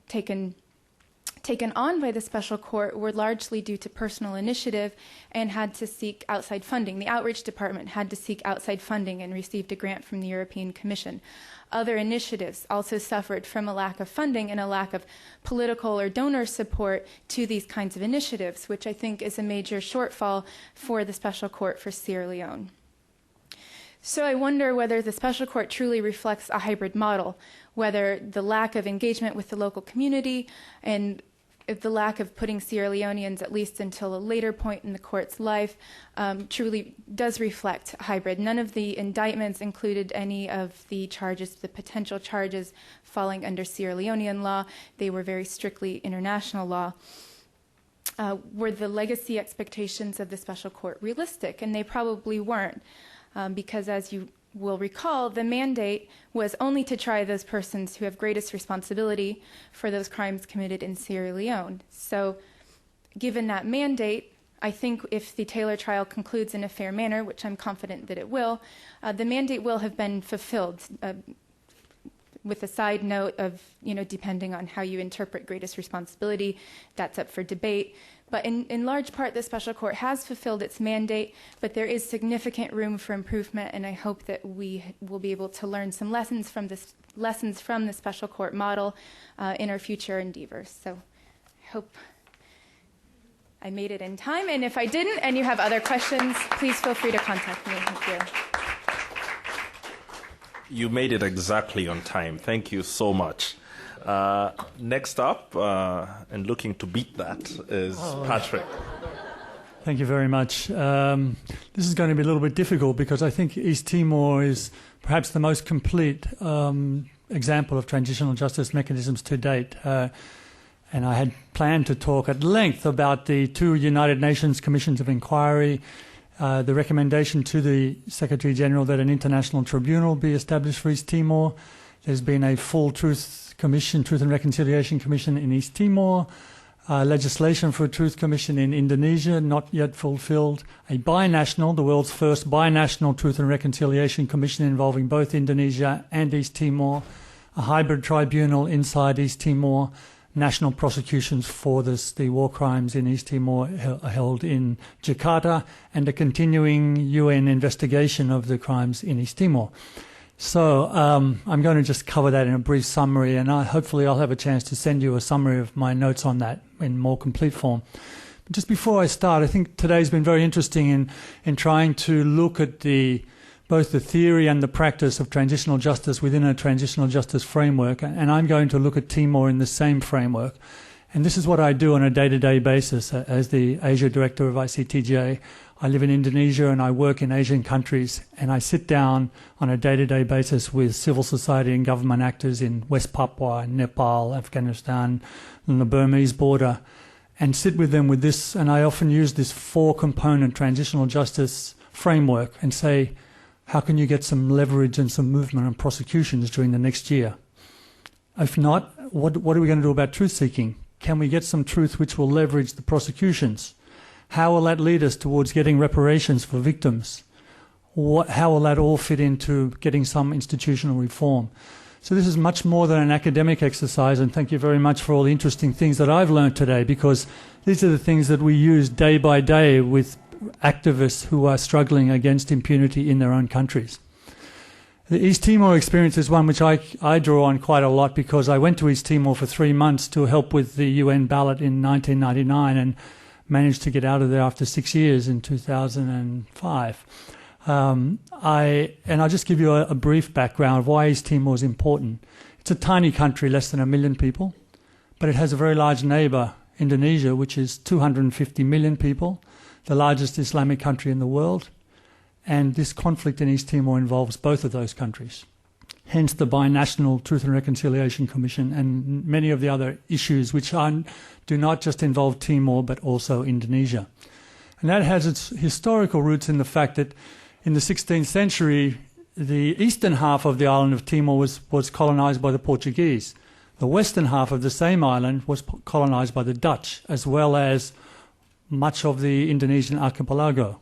taken on by the special court were largely due to personal initiative and had to seek outside funding. The outreach department had to seek outside funding and received a grant from the European Commission. Other initiatives also suffered from a lack of funding and a lack of political or donor support to these kinds of initiatives, which I think is a major shortfall for the special court for Sierra Leone. So I wonder whether the special court truly reflects a hybrid model, whether the lack of engagement with the local community and the lack of putting Sierra Leoneans, at least until a later point in the court's life, truly does reflect hybrid. None of the indictments included any of the charges, the potential charges falling under Sierra Leonean law. They were very strictly international law. Were the legacy expectations of the special court realistic? And they probably weren't. Because as you will recall, the mandate was only to try those persons who have greatest responsibility for those crimes committed in Sierra Leone. So given that mandate, I think if the Taylor trial concludes in a fair manner, which I'm confident that it will, the mandate will have been fulfilled, with a side note of, depending on how you interpret greatest responsibility, that's up for debate. But in large part, the special court has fulfilled its mandate, but there is significant room for improvement, and I hope that we will be able to learn some lessons from the special court model in our future endeavors. So I hope I made it in time, and if I didn't and you have other questions, please feel free to contact me. Thank you. You made it exactly on time. Thank you so much. Next up, and looking to beat that, is Patrick. Thank you very much. This is going to be a little bit difficult because I think East Timor is perhaps the most complete example of transitional justice mechanisms to date. And I had planned to talk at length about the 2 United Nations Commissions of Inquiry, the recommendation to the Secretary General that an international tribunal be established for East Timor. There's been a full Truth and Reconciliation Commission in East Timor, legislation for a Truth Commission in Indonesia, not yet fulfilled, a binational, the world's first binational Truth and Reconciliation Commission involving both Indonesia and East Timor, a hybrid tribunal inside East Timor, national prosecutions for the war crimes in East Timor held in Jakarta, and a continuing UN investigation of the crimes in East Timor. So I'm going to just cover that in a brief summary, and hopefully I'll have a chance to send you a summary of my notes on that in more complete form. But just before I start, I think today's been very interesting in trying to look at both the theory and the practice of transitional justice within a transitional justice framework, and I'm going to look at Timor in the same framework. And this is what I do on a day-to-day basis as the Asia Director of ICTJ. I live in Indonesia and I work in Asian countries, and I sit down on a day-to-day basis with civil society and government actors in West Papua, Nepal, Afghanistan, and the Burmese border, and sit with them with this, and I often use this 4-component transitional justice framework and say, how can you get some leverage and some movement on prosecutions during the next year? If not, what are we going to do about truth-seeking? Can we get some truth which will leverage the prosecutions? How will that lead us towards getting reparations for victims? How will that all fit into getting some institutional reform? So this is much more than an academic exercise, and thank you very much for all the interesting things that I've learned today, because these are the things that we use day by day with activists who are struggling against impunity in their own countries. The East Timor experience is one which I draw on quite a lot, because I went to East Timor for 3 months to help with the UN ballot in 1999 and managed to get out of there after 6 years in 2005. I'll just give you a brief background of why East Timor is important. It's a tiny country, less than 1 million people, but it has a very large neighbour, Indonesia, which is 250 million people, the largest Islamic country in the world, and this conflict in East Timor involves both of those countries. Hence the Binational Truth and Reconciliation Commission and many of the other issues which do not just involve Timor but also Indonesia. And that has its historical roots in the fact that in the 16th century, the eastern half of the island of Timor was colonized by the Portuguese. The western half of the same island was colonized by the Dutch, as well as much of the Indonesian archipelago.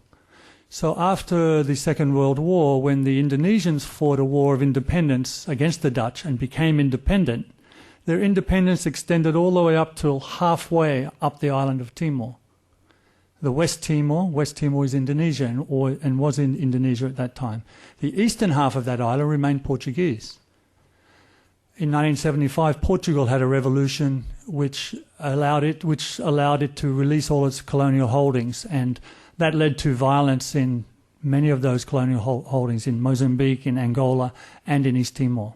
So after the Second World War, when the Indonesians fought a war of independence against the Dutch and became independent, their independence extended all the way up till halfway up the island of Timor. The West Timor is Indonesia and was in Indonesia at that time. The eastern half of that island remained Portuguese. In 1975, Portugal had a revolution which allowed it to release all its colonial holdings, and that led to violence in many of those colonial holdings in Mozambique, in Angola, and in East Timor.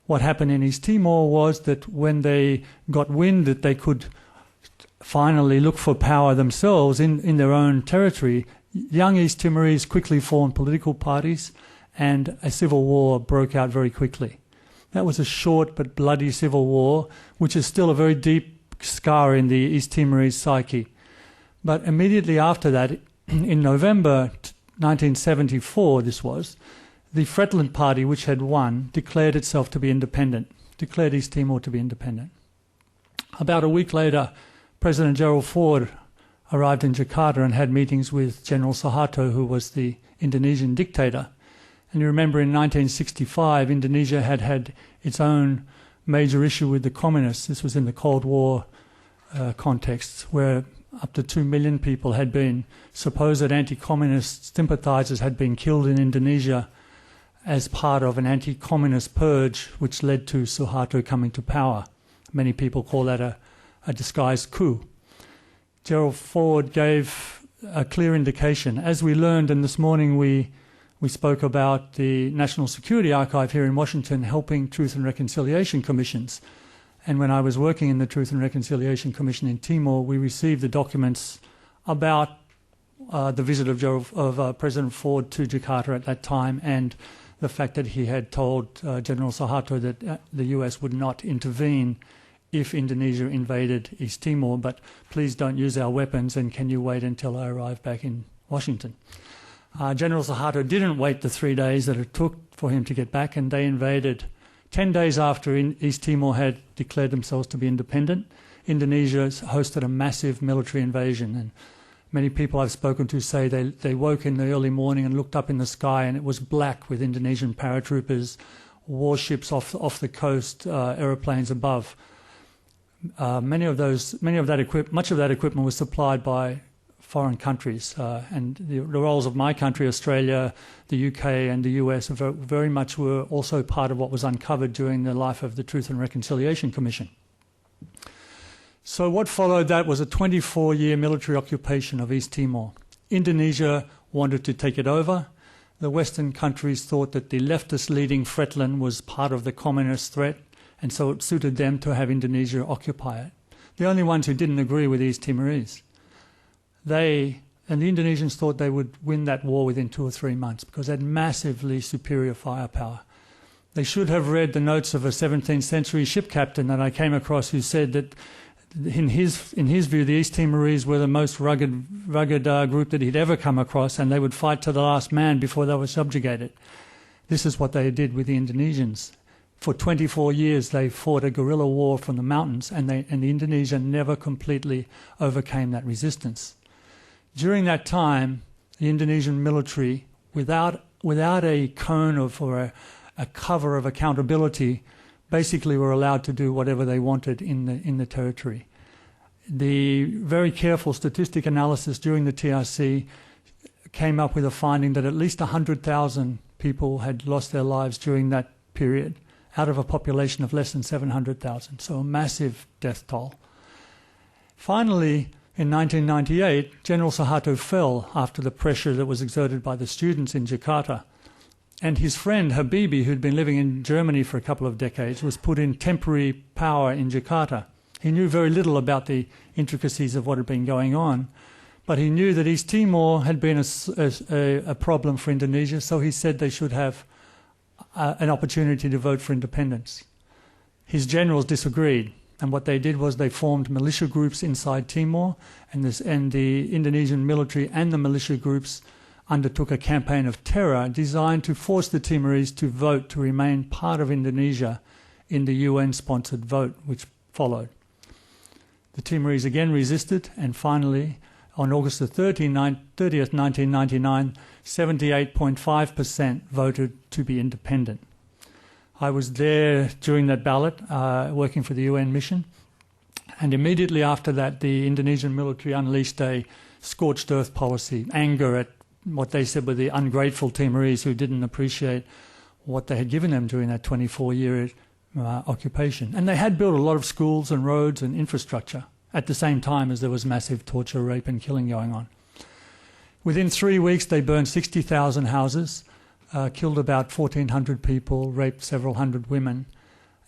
What happened in East Timor was that when they got wind that they could finally look for power themselves in their own territory, young East Timorese quickly formed political parties, and a civil war broke out very quickly. That was a short but bloody civil war, which is still a very deep scar in the East Timorese psyche. But immediately after that, in November 1974, the Fretland Party, which had won, declared itself to be independent, declared East Timor to be independent. About a week later, President Gerald Ford arrived in Jakarta and had meetings with General Suharto, who was the Indonesian dictator. And you remember in 1965, Indonesia had its own major issue with the communists. This was in the Cold War context, where up to 2 million people had been, supposed anti-communist sympathizers had been killed in Indonesia as part of an anti-communist purge, which led to Suharto coming to power. Many people call that a disguised coup. Gerald Ford gave a clear indication. As we learned, and this morning we spoke about the National Security Archive here in Washington helping Truth and Reconciliation Commissions. And when I was working in the Truth and Reconciliation Commission in Timor, we received the documents about the visit of President Ford to Jakarta at that time, and the fact that he had told General Suharto that the US would not intervene if Indonesia invaded East Timor, but please don't use our weapons, and can you wait until I arrive back in Washington? General Suharto didn't wait the 3 days that it took for him to get back, and they invaded 10 days after East Timor had declared themselves to be independent. Indonesia hosted a massive military invasion, and many people I've spoken to say they woke in the early morning and looked up in the sky and it was black with Indonesian paratroopers, warships off the coast, aeroplanes above. Much of that equipment was supplied by foreign countries, and the roles of my country, Australia, the UK, and the US, very much were also part of what was uncovered during the life of the Truth and Reconciliation Commission. So what followed that was a 24-year military occupation of East Timor. Indonesia wanted to take it over. The Western countries thought that the leftist leading Fretlin was part of the communist threat, and so it suited them to have Indonesia occupy it. The only ones who didn't agree were the East Timorese. The Indonesians thought they would win that war within 2 or 3 months because they had massively superior firepower. They should have read the notes of a 17th century ship captain that I came across who said that in his view, the East Timorese were the most rugged group that he'd ever come across, and they would fight to the last man before they were subjugated. This is what they did with the Indonesians. For 24 years, they fought a guerrilla war from the mountains, and Indonesia never completely overcame that resistance. During that time, the Indonesian military, without a cone or a cover of accountability, basically were allowed to do whatever they wanted in the territory. The very careful statistic analysis during the TRC came up with a finding that at least 100,000 people had lost their lives during that period, out of a population of less than 700,000, so a massive death toll. Finally, in 1998, General Suharto fell after the pressure that was exerted by the students in Jakarta. And his friend Habibie, who'd been living in Germany for a couple of decades, was put in temporary power in Jakarta. He knew very little about the intricacies of what had been going on, but he knew that East Timor had been a problem for Indonesia, so he said they should have an opportunity to vote for independence. His generals disagreed, and what they did was they formed militia groups inside Timor, and the Indonesian military and the militia groups undertook a campaign of terror designed to force the Timorese to vote to remain part of Indonesia in the UN-sponsored vote which followed. The Timorese again resisted, and finally, on August the 30th, 1999, 78.5% voted to be independent. I was there during that ballot, working for the UN mission, and immediately after that, the Indonesian military unleashed a scorched earth policy, anger at what they said were the ungrateful Timorese who didn't appreciate what they had given them during that 24-year occupation. And they had built a lot of schools and roads and infrastructure at the same time as there was massive torture, rape and killing going on. Within 3 weeks, they burned 60,000 houses, killed about 1,400 people, raped several hundred women.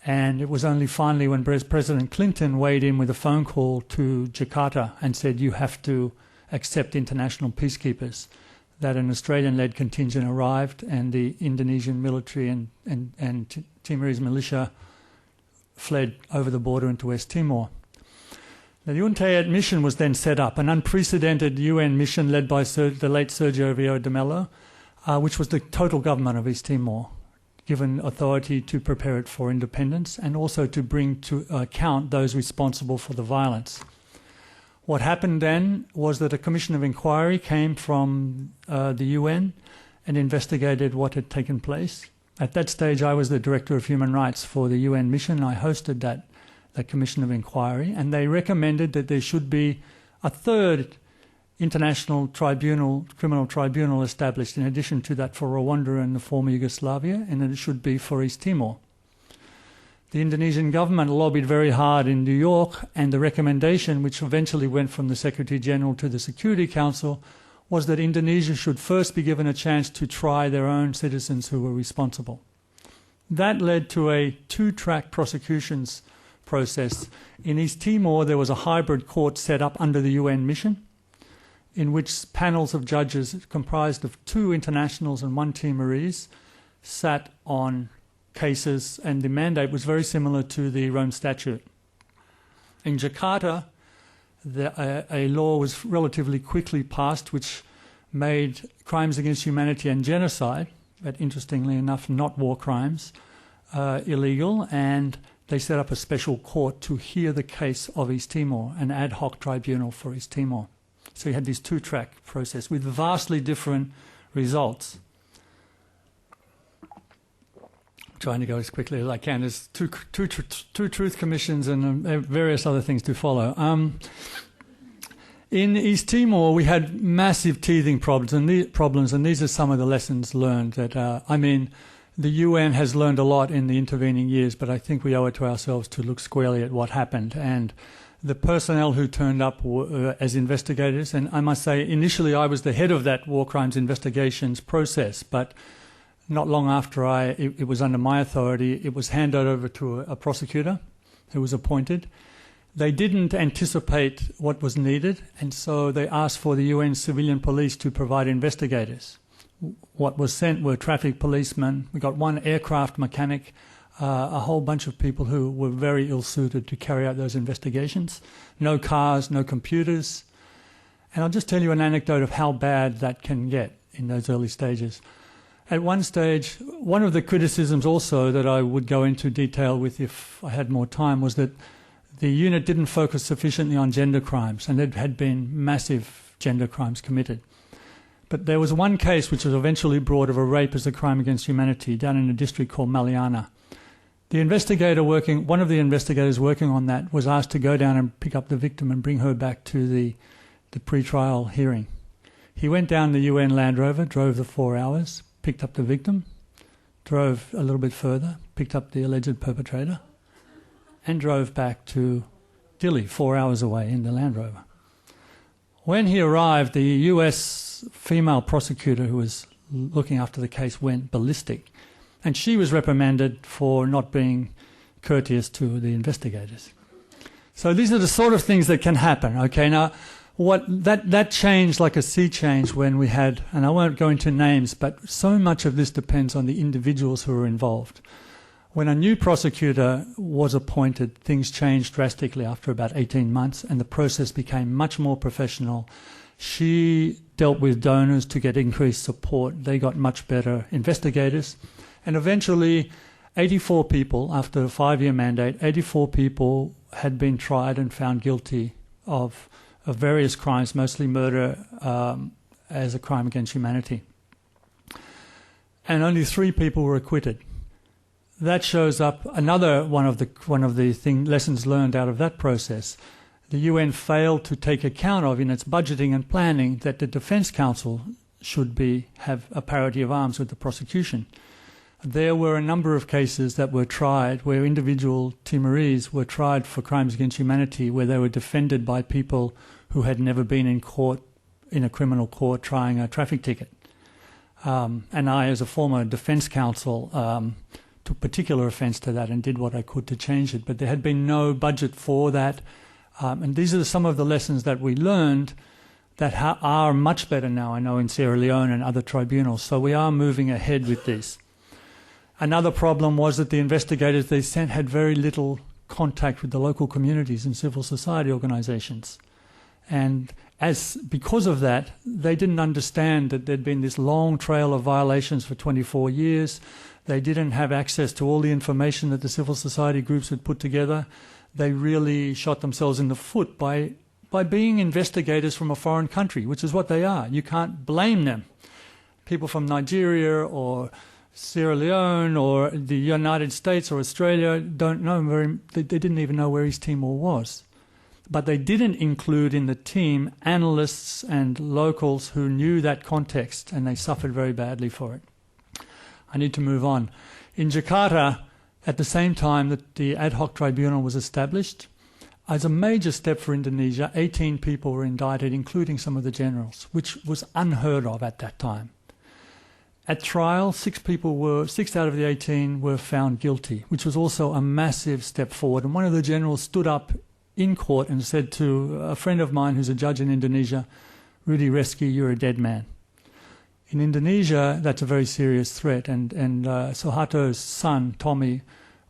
And it was only finally when President Clinton weighed in with a phone call to Jakarta and said, you have to accept international peacekeepers, that an Australian-led contingent arrived, and the Indonesian military and Timorese militia fled over the border into West Timor. The UNTAED mission was then set up, an unprecedented UN mission led by the late Sergio Vieira de Mello, which was the total government of East Timor, given authority to prepare it for independence and also to bring to account those responsible for the violence. What happened then was that a commission of inquiry came from the UN and investigated what had taken place. At that stage, I was the Director of Human Rights for the UN mission. I hosted that commission of inquiry, and they recommended that there should be a third international tribunal, criminal tribunal established in addition to that for Rwanda and the former Yugoslavia, and that it should be for East Timor. The Indonesian government lobbied very hard in New York, and the recommendation, which eventually went from the Secretary General to the Security Council, was that Indonesia should first be given a chance to try their own citizens who were responsible. That led to a two-track prosecutions process. In East Timor, there was a hybrid court set up under the UN mission, in which panels of judges comprised of 2 internationals and 1 Timorese sat on cases, and the mandate was very similar to the Rome Statute. In Jakarta, a law was relatively quickly passed which made crimes against humanity and genocide, but interestingly enough not war crimes, illegal, and they set up a special court to hear the case of East Timor, an ad hoc tribunal for East Timor. So you had this two-track process with vastly different results. trying to go as quickly as I can. There's two truth commissions and various other things to follow. In East Timor, we had massive teething problems, and these are some of the lessons learned. The UN has learned a lot in the intervening years, but I think we owe it to ourselves to look squarely at what happened. And the personnel who turned up as investigators, and I must say, initially I was the head of that war crimes investigations process, but not long after it was under my authority, it was handed over to a prosecutor who was appointed. They didn't anticipate what was needed, and so they asked for the UN civilian police to provide investigators. What was sent were traffic policemen. We got one aircraft mechanic, a whole bunch of people who were very ill-suited to carry out those investigations. No cars, no computers. And I'll just tell you an anecdote of how bad that can get in those early stages. At one stage, one of the criticisms also that I would go into detail with if I had more time was that the unit didn't focus sufficiently on gender crimes, and there had been massive gender crimes committed. But there was one case which was eventually brought of a rape as a crime against humanity down in a district called Maliana. One of the investigators working on that was asked to go down and pick up the victim and bring her back to the pre-trial hearing. He went down the UN Land Rover, drove the 4 hours, picked up the victim, drove a little bit further, picked up the alleged perpetrator, and drove back to Dili, 4 hours away in the Land Rover. When he arrived, the US female prosecutor who was looking after the case went ballistic, and she was reprimanded for not being courteous to the investigators. So these are the sort of things that can happen. Okay, now that changed like a sea change when we had, and I won't go into names, but so much of this depends on the individuals who are involved. When a new prosecutor was appointed, things changed drastically after about 18 months, and the process became much more professional. She dealt with donors to get increased support. They got much better investigators. And eventually, 84 people, after a 5-year mandate, 84 people had been tried and found guilty of various crimes, mostly murder as a crime against humanity. And only 3 people were acquitted. That shows up another one of the lessons learned out of that process. The UN failed to take account of in its budgeting and planning that the Defence Council should have a parity of arms with the prosecution. There were a number of cases that were tried where individual Timorese were tried for crimes against humanity, where they were defended by people who had never been in court, in a criminal court, trying a traffic ticket. And I, as a former Defence Counsel, took particular offence to that and did what I could to change it. But there had been no budget for that. And these are some of the lessons that we learned that are much better now, I know, in Sierra Leone and other tribunals. So we are moving ahead with this. Another problem was that the investigators they sent had very little contact with the local communities and civil society organisations. And because of that, they didn't understand that there'd been this long trail of violations for 24 years. They didn't have access to all the information that the civil society groups had put together. They really shot themselves in the foot by being investigators from a foreign country, which is what they are. You can't blame them. People from Nigeria or Sierra Leone or the United States or Australia don't know they didn't even know where East Timor was. But they didn't include in the team analysts and locals who knew that context, and they suffered very badly for it. I need to move on. In Jakarta, at the same time that the ad hoc tribunal was established, as a major step for Indonesia, 18 people were indicted, including some of the generals, which was unheard of at that time. At trial, 6 out of the 18 were found guilty, which was also a massive step forward. And one of the generals stood up in court and said to a friend of mine who's a judge in Indonesia, "Rudy Reski, you're a dead man." In Indonesia, that's a very serious threat, and Suharto's son, Tommy,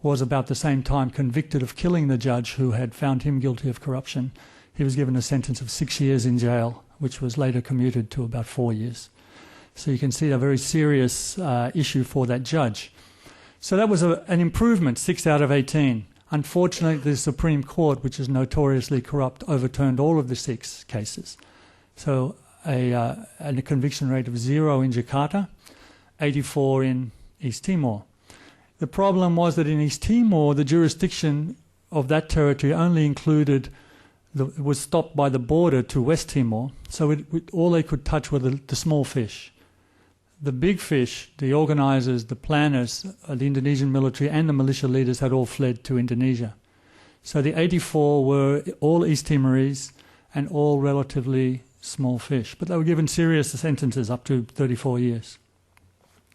was about the same time convicted of killing the judge who had found him guilty of corruption. He was given a sentence of 6 years in jail, which was later commuted to about 4 years. So you can see a very serious issue for that judge. So that was an improvement, 6 out of 18. Unfortunately, the Supreme Court, which is notoriously corrupt, overturned all of the 6 cases. So a conviction rate of 0 in Jakarta, 84 in East Timor. The problem was that in East Timor, the jurisdiction of that territory only included, was stopped by the border to West Timor, so all they could touch were the small fish. The big fish, the organisers, the planners, the Indonesian military and the militia leaders had all fled to Indonesia. So the 84 were all East Timorese and all relatively small fish, but they were given serious sentences up to 34 years.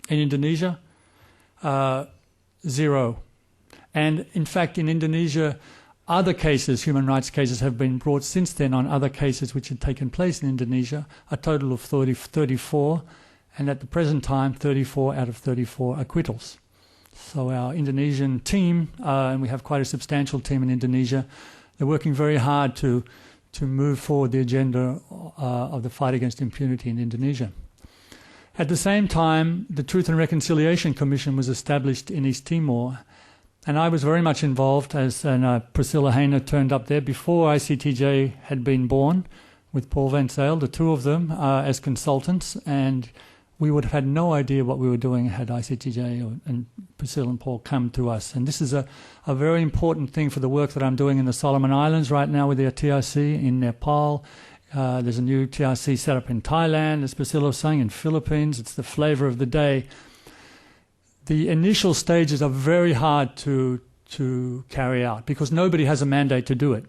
In Indonesia, 0. And in fact, in Indonesia, other cases, human rights cases, have been brought since then on other cases which had taken place in Indonesia, a total of 34, and at the present time, 34 out of 34 acquittals. So our Indonesian team, and we have quite a substantial team in Indonesia, they're working very hard to move forward the agenda of the fight against impunity in Indonesia. At the same time, the Truth and Reconciliation Commission was established in East Timor, and I was very much involved, as Priscilla Hayner turned up there before ICTJ had been born, with Paul Van Zyl, the two of them, as consultants, and we would have had no idea what we were doing had ICTJ and Priscilla and Paul come to us. And this is a very important thing for the work that I'm doing in the Solomon Islands right now with the TRC, in Nepal. There's a new TRC set up in Thailand, as Priscilla was saying, in Philippines. It's the flavour of the day. The initial stages are very hard to carry out because nobody has a mandate to do it.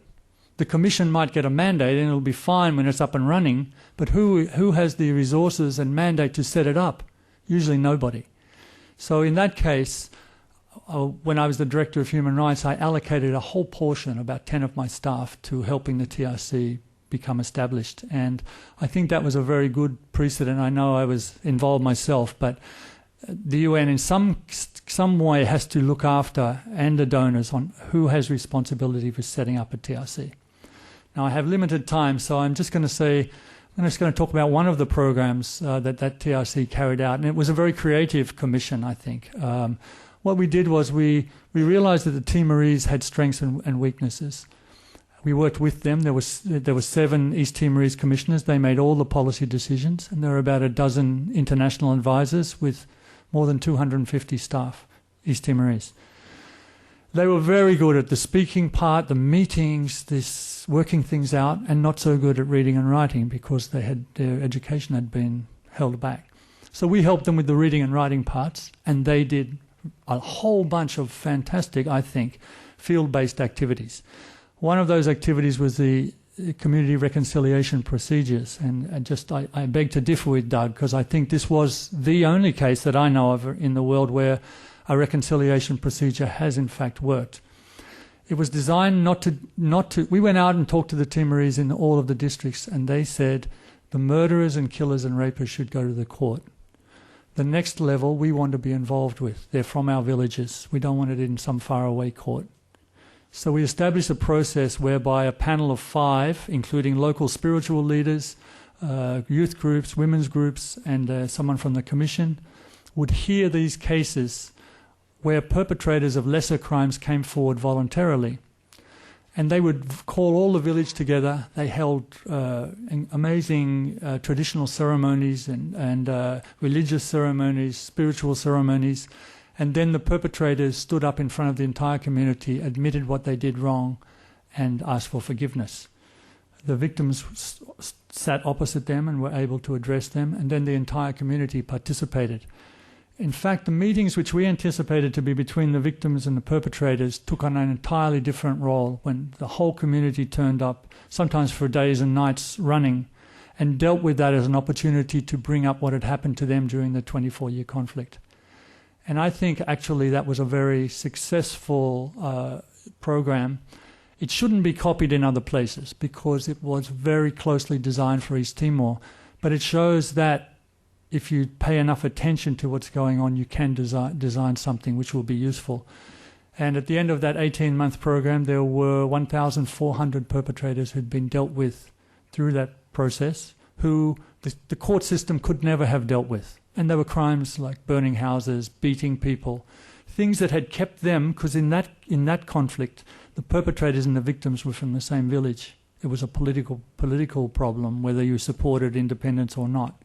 The Commission might get a mandate and it'll be fine when it's up and running, but who has the resources and mandate to set it up? Usually nobody. So in that case, when I was the Director of Human Rights, I allocated a whole portion, about 10 of my staff, to helping the TRC become established. And I think that was a very good precedent. I know I was involved myself, but the UN in some way has to look after, and the donors, on who has responsibility for setting up a TRC. Now I have limited time, so I'm just going to talk about one of the programs that TRC carried out, and it was a very creative commission, I think. What we did was we realized that the Timorese had strengths and weaknesses. We worked with them. There were 7 East Timorese commissioners. They made all the policy decisions, and there were about a dozen international advisors with more than 250 staff, East Timorese. They were very good at the speaking part, the meetings, this working things out, and not so good at reading and writing because their education had been held back. So we helped them with the reading and writing parts, and they did a whole bunch of fantastic, I think, field-based activities. One of those activities was the community reconciliation procedures, and I beg to differ with Doug because I think this was the only case that I know of in the world where a reconciliation procedure has in fact worked. It was designed not to. We went out and talked to the Timorese in all of the districts, and they said the murderers and killers and rapists should go to the court. The next level we want to be involved with. They're from our villages. We don't want it in some faraway court. So we established a process whereby a panel of 5, including local spiritual leaders, youth groups, women's groups, and someone from the Commission, would hear these cases where perpetrators of lesser crimes came forward voluntarily. And they would call all the village together. They held amazing traditional ceremonies and religious ceremonies, spiritual ceremonies. And then the perpetrators stood up in front of the entire community, admitted what they did wrong, and asked for forgiveness. The victims sat opposite them and were able to address them, and then the entire community participated. In fact, the meetings which we anticipated to be between the victims and the perpetrators took on an entirely different role when the whole community turned up, sometimes for days and nights running, and dealt with that as an opportunity to bring up what had happened to them during the 24-year conflict. And I think actually that was a very successful program. It shouldn't be copied in other places because it was very closely designed for East Timor. But it shows that if you pay enough attention to what's going on, you can design something which will be useful. And at the end of that 18-month program, there were 1,400 perpetrators who'd been dealt with through that process, who the court system could never have dealt with. And there were crimes like burning houses, beating people, things that had kept them, because in that conflict, the perpetrators and the victims were from the same village. It was a political problem, whether you supported independence or not.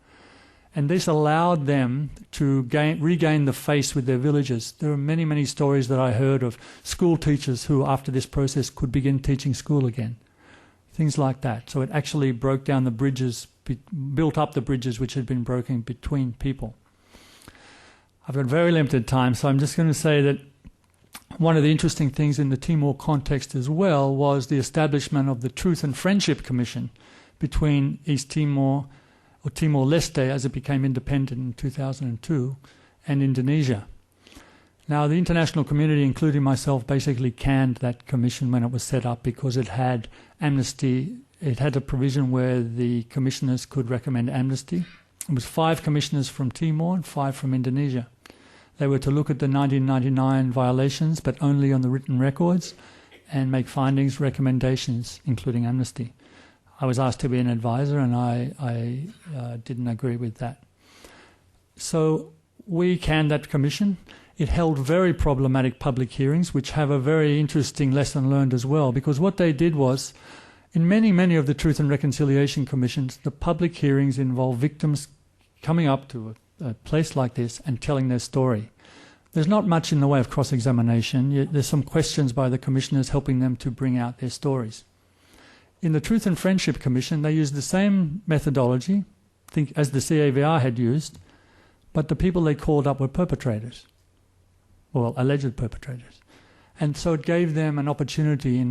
And this allowed them to regain the face with their villagers. There are many, many stories that I heard of school teachers who, after this process, could begin teaching school again. Things like that. So it actually broke down the bridges, built up the bridges which had been broken between people. I've got very limited time, so I'm just going to say that one of the interesting things in the Timor context as well was the establishment of the Truth and Friendship Commission between East Timor, or Timor-Leste as it became independent in 2002, and Indonesia. Now, the international community, including myself, basically canned that commission when it was set up because it had amnesty. It had a provision where the commissioners could recommend amnesty. It was 5 commissioners from Timor and 5 from Indonesia. They were to look at the 1999 violations, but only on the written records, and make findings, recommendations, including amnesty. I was asked to be an advisor, and I didn't agree with that. So we canned that commission. It held very problematic public hearings, which have a very interesting lesson learned as well, because what they did was, in many, many of the Truth and Reconciliation Commissions, the public hearings involve victims coming up to a place like this and telling their story. There's not much in the way of cross-examination. There's some questions by the commissioners helping them to bring out their stories. In the Truth and Friendship Commission, they used the same methodology as the CAVR had used, but the people they called up were perpetrators, well, alleged perpetrators. And so it gave them an opportunity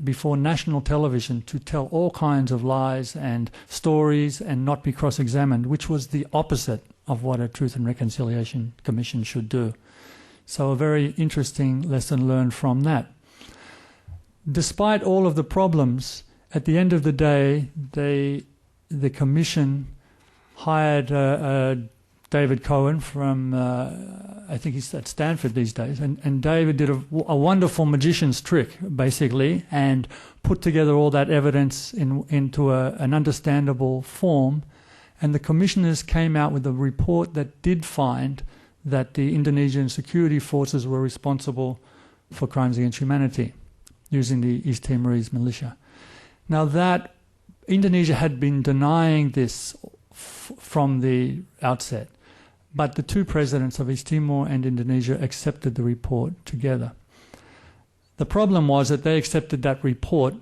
before national television to tell all kinds of lies and stories and not be cross-examined, which was the opposite of what a Truth and Reconciliation Commission should do. So a very interesting lesson learned from that. Despite all of the problems, at the end of the day, the commission hired David Cohen from, I think he's at Stanford these days, and David did a wonderful magician's trick, basically, and put together all that evidence into an understandable form, and the commissioners came out with a report that did find that the Indonesian security forces were responsible for crimes against humanity using the East Timorese militia. Now that Indonesia had been denying this from the outset, but the 2 presidents of East Timor and Indonesia accepted the report together. The problem was that they accepted that report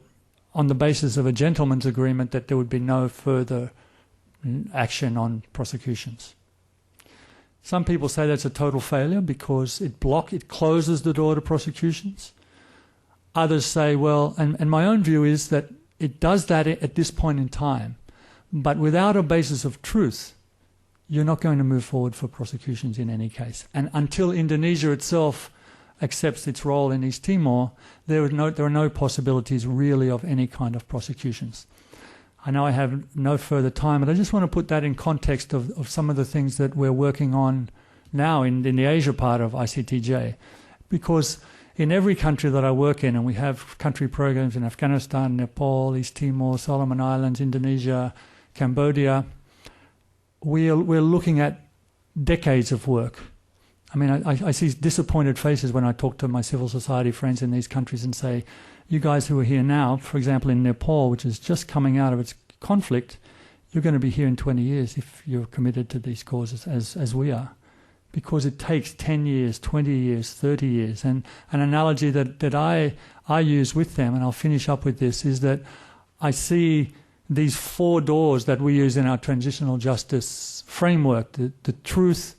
on the basis of a gentleman's agreement that there would be no further action on prosecutions. Some people say that's a total failure because it closes the door to prosecutions. Others say, well, and my own view is that it does that at this point in time, but without a basis of truth, you're not going to move forward for prosecutions in any case. And until Indonesia itself accepts its role in East Timor, there are no possibilities really of any kind of prosecutions. I know I have no further time, but I just want to put that in context of some of the things that we're working on now in the Asia part of ICTJ. Because in every country that I work in, and we have country programs in Afghanistan, Nepal, East Timor, Solomon Islands, Indonesia, Cambodia, we're looking at decades of work. I mean, I see disappointed faces when I talk to my civil society friends in these countries and say, you guys who are here now, for example, in Nepal, which is just coming out of its conflict, you're going to be here in 20 years if you're committed to these causes as we are. Because it takes 10 years, 20 years, 30 years. And an analogy that I use with them, and I'll finish up with this, is that I see these 4 doors that we use in our transitional justice framework, the truth,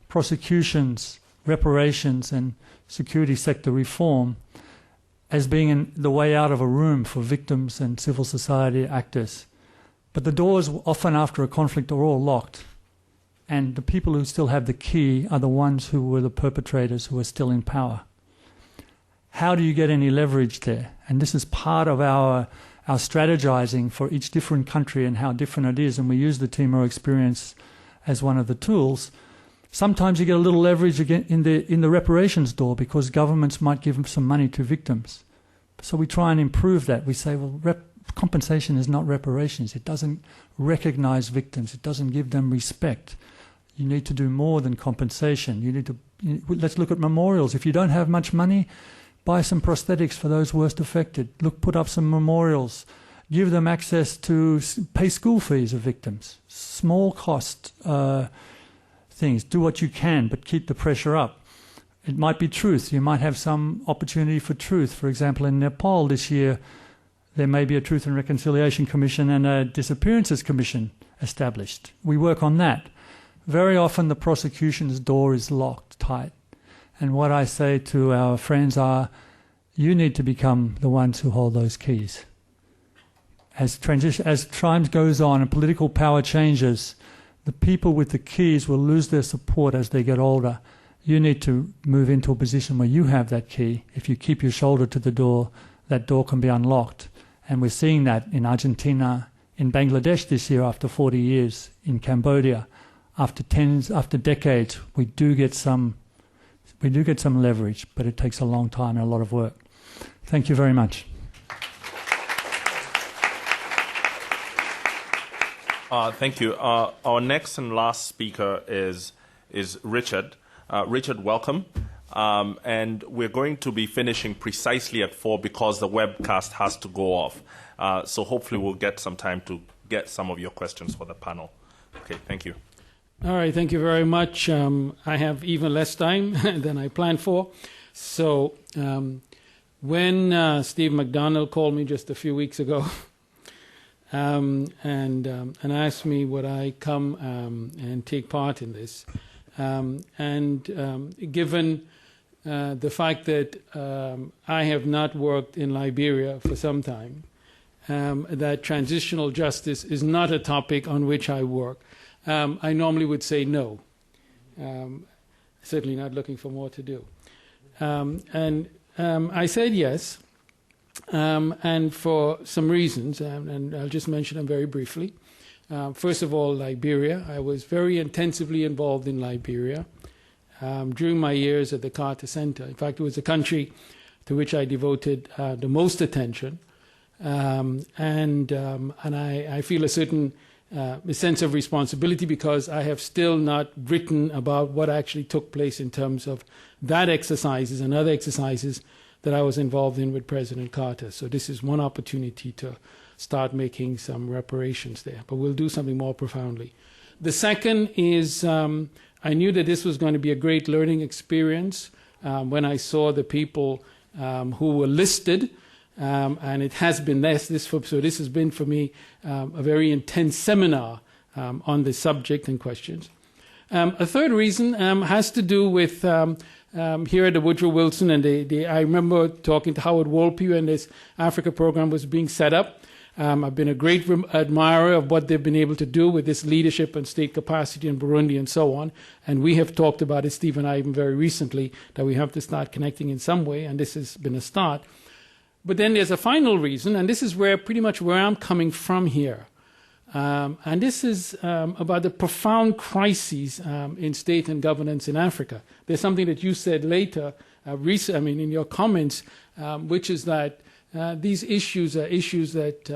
prosecutions, reparations, and security sector reform, as being the way out of a room for victims and civil society actors. But the doors, often after a conflict, are all locked. And the people who still have the key are the ones who were the perpetrators who are still in power. How do you get any leverage there? And this is part of our strategizing for each different country and how different it is, and we use the Timor experience as one of the tools. Sometimes you get a little leverage again in the reparations door because governments might give some money to victims. So we try and improve that. We say, well, compensation is not reparations. It doesn't recognize victims. It doesn't give them respect. You need to do more than compensation. Let's look at memorials. If you don't have much money, buy some prosthetics for those worst affected. Put up some memorials. give them access to pay school fees of victims, small cost things. Do what you can, but keep the pressure up. It might be truth. You might have some opportunity for truth. For example, in Nepal this year, there may be a Truth and Reconciliation Commission and a Disappearances Commission established. We work on that. Very often the prosecution's door is locked tight. And what I say to our friends are, you need to become the ones who hold those keys. As time goes on and political power changes, the people with the keys will lose their support as they get older. You need to move into a position where you have that key. If you keep your shoulder to the door, that door can be unlocked. And we're seeing that in Argentina, in Bangladesh this year after 40 years, in Cambodia, after decades, we do get some leverage, but it takes a long time and a lot of work. Thank you very much. Thank you. Our next and last speaker is Richard. Richard, welcome. And we're going to be finishing precisely at 4 because the webcast has to go off. So hopefully we'll get some time to get some of your questions for the panel. Okay, thank you. All right, thank you very much. I have even less time than I planned for. So when Steve McDonald called me just a few weeks ago and asked me would I come and take part in this, given the fact that I have not worked in Liberia for some time, that transitional justice is not a topic on which I work, I normally would say no. Certainly not looking for more to do. I said yes, and for some reasons, and I'll just mention them very briefly. First of all, Liberia. I was very intensively involved in Liberia during my years at the Carter Center. In fact, it was a country to which I devoted the most attention, and I feel a certain sense of responsibility because I have still not written about what actually took place in terms of that exercises and other exercises that I was involved in with President Carter. So this is one opportunity to start making some reparations there. But we'll do something more profoundly. The second is I knew that this was going to be a great learning experience when I saw the people who were listed. And it has been so this has been for me a very intense seminar on the subject and questions. A third reason has to do with here at the Woodrow Wilson, and I remember talking to Howard Wolpe when this Africa program was being set up. I've been a great admirer of what they've been able to do with this leadership and state capacity in Burundi and so on. And we have talked about it, Steve and I, even very recently, that we have to start connecting in some way, and this has been a start. But then there's a final reason, and this is pretty much where I'm coming from here. And this is about the profound crises in state and governance in Africa. There's something that you said later, in your comments, which is that these issues are issues that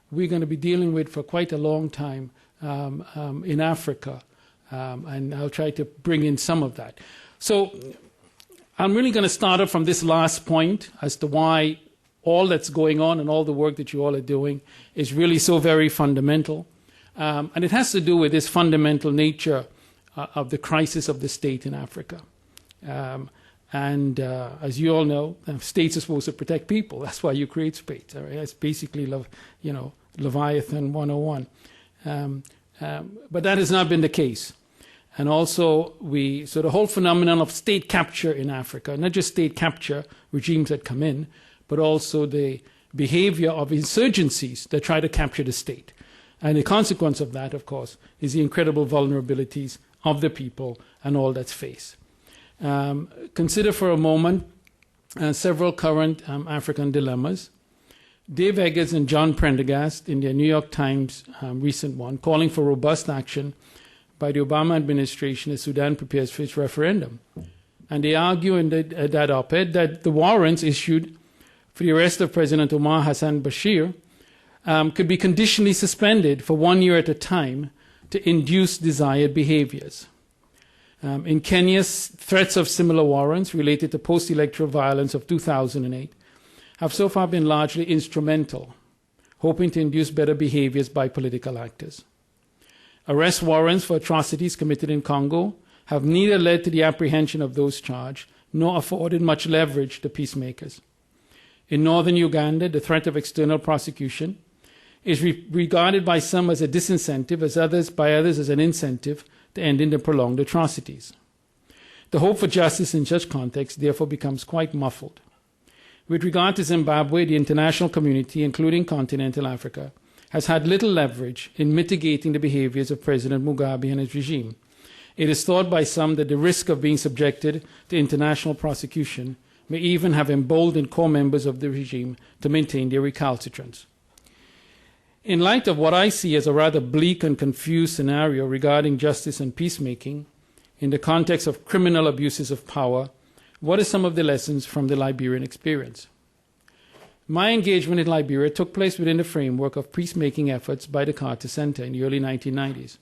we're going to be dealing with for quite a long time in Africa. And I'll try to bring in some of that. So I'm really going to start off from this last point as to why all that's going on and all the work that you all are doing is really so very fundamental. And it has to do with this fundamental nature of the crisis of the state in Africa. As you all know, states are supposed to protect people. That's why you create states. Right? That's basically, Leviathan 101. But that has not been the case. And also, so the whole phenomenon of state capture in Africa, not just state capture, regimes that come in, but also the behavior of insurgencies that try to capture the state. And the consequence of that, of course, is the incredible vulnerabilities of the people and all that's faced. Consider for a moment several current African dilemmas. Dave Eggers and John Prendergast in their New York Times recent one, calling for robust action by the Obama administration as Sudan prepares for its referendum. And they argue in that op-ed that the warrants issued for the arrest of President Omar Hassan Bashir could be conditionally suspended for 1 year at a time to induce desired behaviors. In Kenya, threats of similar warrants related to post-electoral violence of 2008 have so far been largely instrumental, hoping to induce better behaviors by political actors. Arrest warrants for atrocities committed in Congo have neither led to the apprehension of those charged nor afforded much leverage to peacemakers. In northern Uganda, the threat of external prosecution is regarded by some as a disincentive, by others as an incentive to ending the prolonged atrocities. The hope for justice in such contexts therefore becomes quite muffled. With regard to Zimbabwe, the international community, including continental Africa, has had little leverage in mitigating the behaviors of President Mugabe and his regime. It is thought by some that the risk of being subjected to international prosecution may even have emboldened core members of the regime to maintain their recalcitrance. In light of what I see as a rather bleak and confused scenario regarding justice and peacemaking, in the context of criminal abuses of power, what are some of the lessons from the Liberian experience? My engagement in Liberia took place within the framework of peacemaking efforts by the Carter Center in the early 1990s.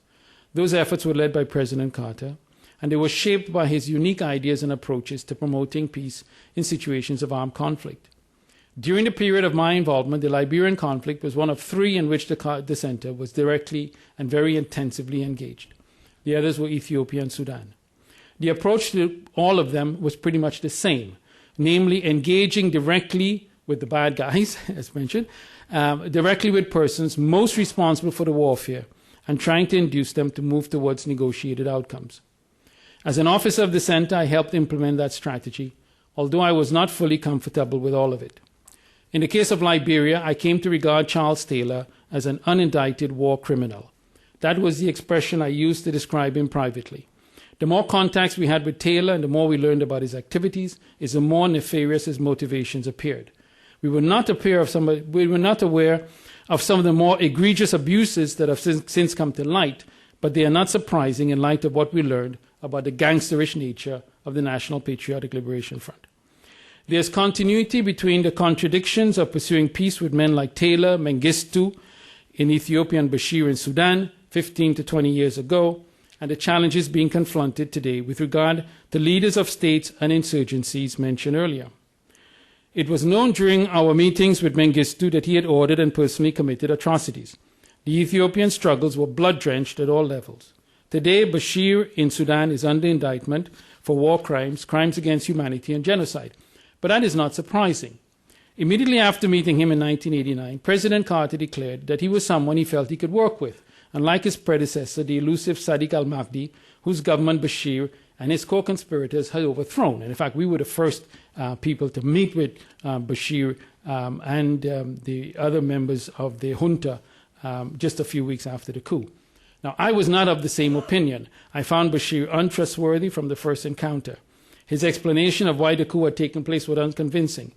Those efforts were led by President Carter, and they were shaped by his unique ideas and approaches to promoting peace in situations of armed conflict. During the period of my involvement, the Liberian conflict was one of three in which the Center was directly and very intensively engaged. The others were Ethiopia and Sudan. The approach to all of them was pretty much the same, namely engaging directly with the bad guys, as mentioned, directly with persons most responsible for the warfare, and trying to induce them to move towards negotiated outcomes. As an officer of the Center, I helped implement that strategy, although I was not fully comfortable with all of it. In the case of Liberia, I came to regard Charles Taylor as an unindicted war criminal. That was the expression I used to describe him privately. The more contacts we had with Taylor and the more we learned about his activities, the more nefarious his motivations appeared. We were not aware of some of the more egregious abuses that have since come to light, but they are not surprising in light of what we learned about the gangsterish nature of the National Patriotic Liberation Front. There's continuity between the contradictions of pursuing peace with men like Taylor, Mengistu in Ethiopia and Bashir in Sudan 15 to 20 years ago, and the challenges being confronted today with regard to leaders of states and insurgencies mentioned earlier. It was known during our meetings with Mengistu that he had ordered and personally committed atrocities. The Ethiopian struggles were blood-drenched at all levels. Today, Bashir in Sudan is under indictment for war crimes, crimes against humanity, and genocide. But that is not surprising. Immediately after meeting him in 1989, President Carter declared that he was someone he felt he could work with, unlike his predecessor, the elusive Sadiq al-Mahdi, whose government Bashir and his co-conspirators had overthrown. And in fact, we were the first people to meet with Bashir and the other members of the junta just a few weeks after the coup. Now, I was not of the same opinion. I found Bashir untrustworthy from the first encounter. His explanation of why the coup had taken place was unconvincing.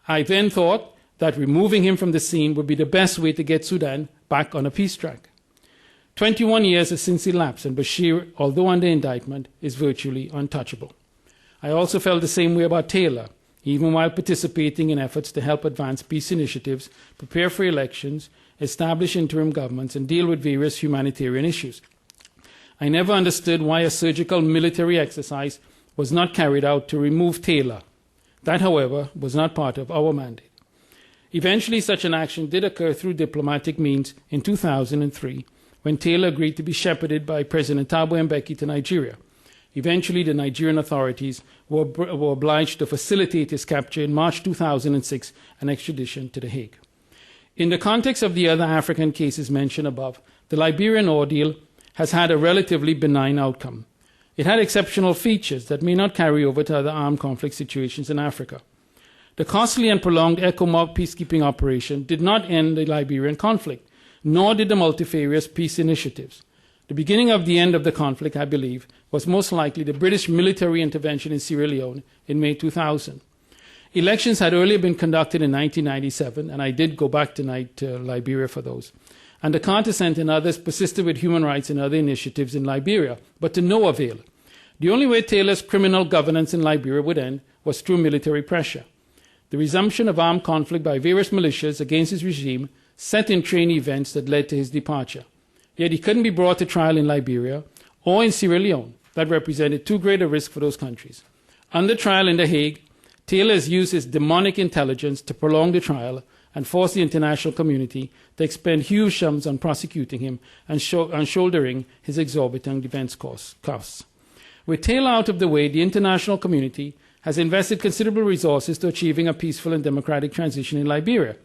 I then thought that removing him from the scene would be the best way to get Sudan back on a peace track. 21 years has since elapsed, and Bashir, although under indictment, is virtually untouchable. I also felt the same way about Taylor, even while participating in efforts to help advance peace initiatives, prepare for elections, establish interim governments, and deal with various humanitarian issues. I never understood why a surgical military exercise was not carried out to remove Taylor. That, however, was not part of our mandate. Eventually, such an action did occur through diplomatic means in 2003, when Taylor agreed to be shepherded by President Thabo Mbeki to Nigeria. Eventually, the Nigerian authorities were obliged to facilitate his capture in March 2006 and extradition to The Hague. In the context of the other African cases mentioned above, the Liberian ordeal has had a relatively benign outcome. It had exceptional features that may not carry over to other armed conflict situations in Africa. The costly and prolonged ECOMOG peacekeeping operation did not end the Liberian conflict, nor did the multifarious peace initiatives. The beginning of the end of the conflict, I believe, was most likely the British military intervention in Sierra Leone in May 2000. Elections had earlier been conducted in 1997, and I did go back tonight to Liberia for those. And the Carter Center and others persisted with human rights and other initiatives in Liberia, but to no avail. The only way Taylor's criminal governance in Liberia would end was through military pressure. The resumption of armed conflict by various militias against his regime set in train events that led to his departure. Yet he couldn't be brought to trial in Liberia or in Sierra Leone. That represented too great a risk for those countries. Under trial in The Hague, Taylor has used his demonic intelligence to prolong the trial and force the international community to expend huge sums on prosecuting him and shouldering his exorbitant defense costs. With tail out of the way, the international community has invested considerable resources to achieving a peaceful and democratic transition in Liberia.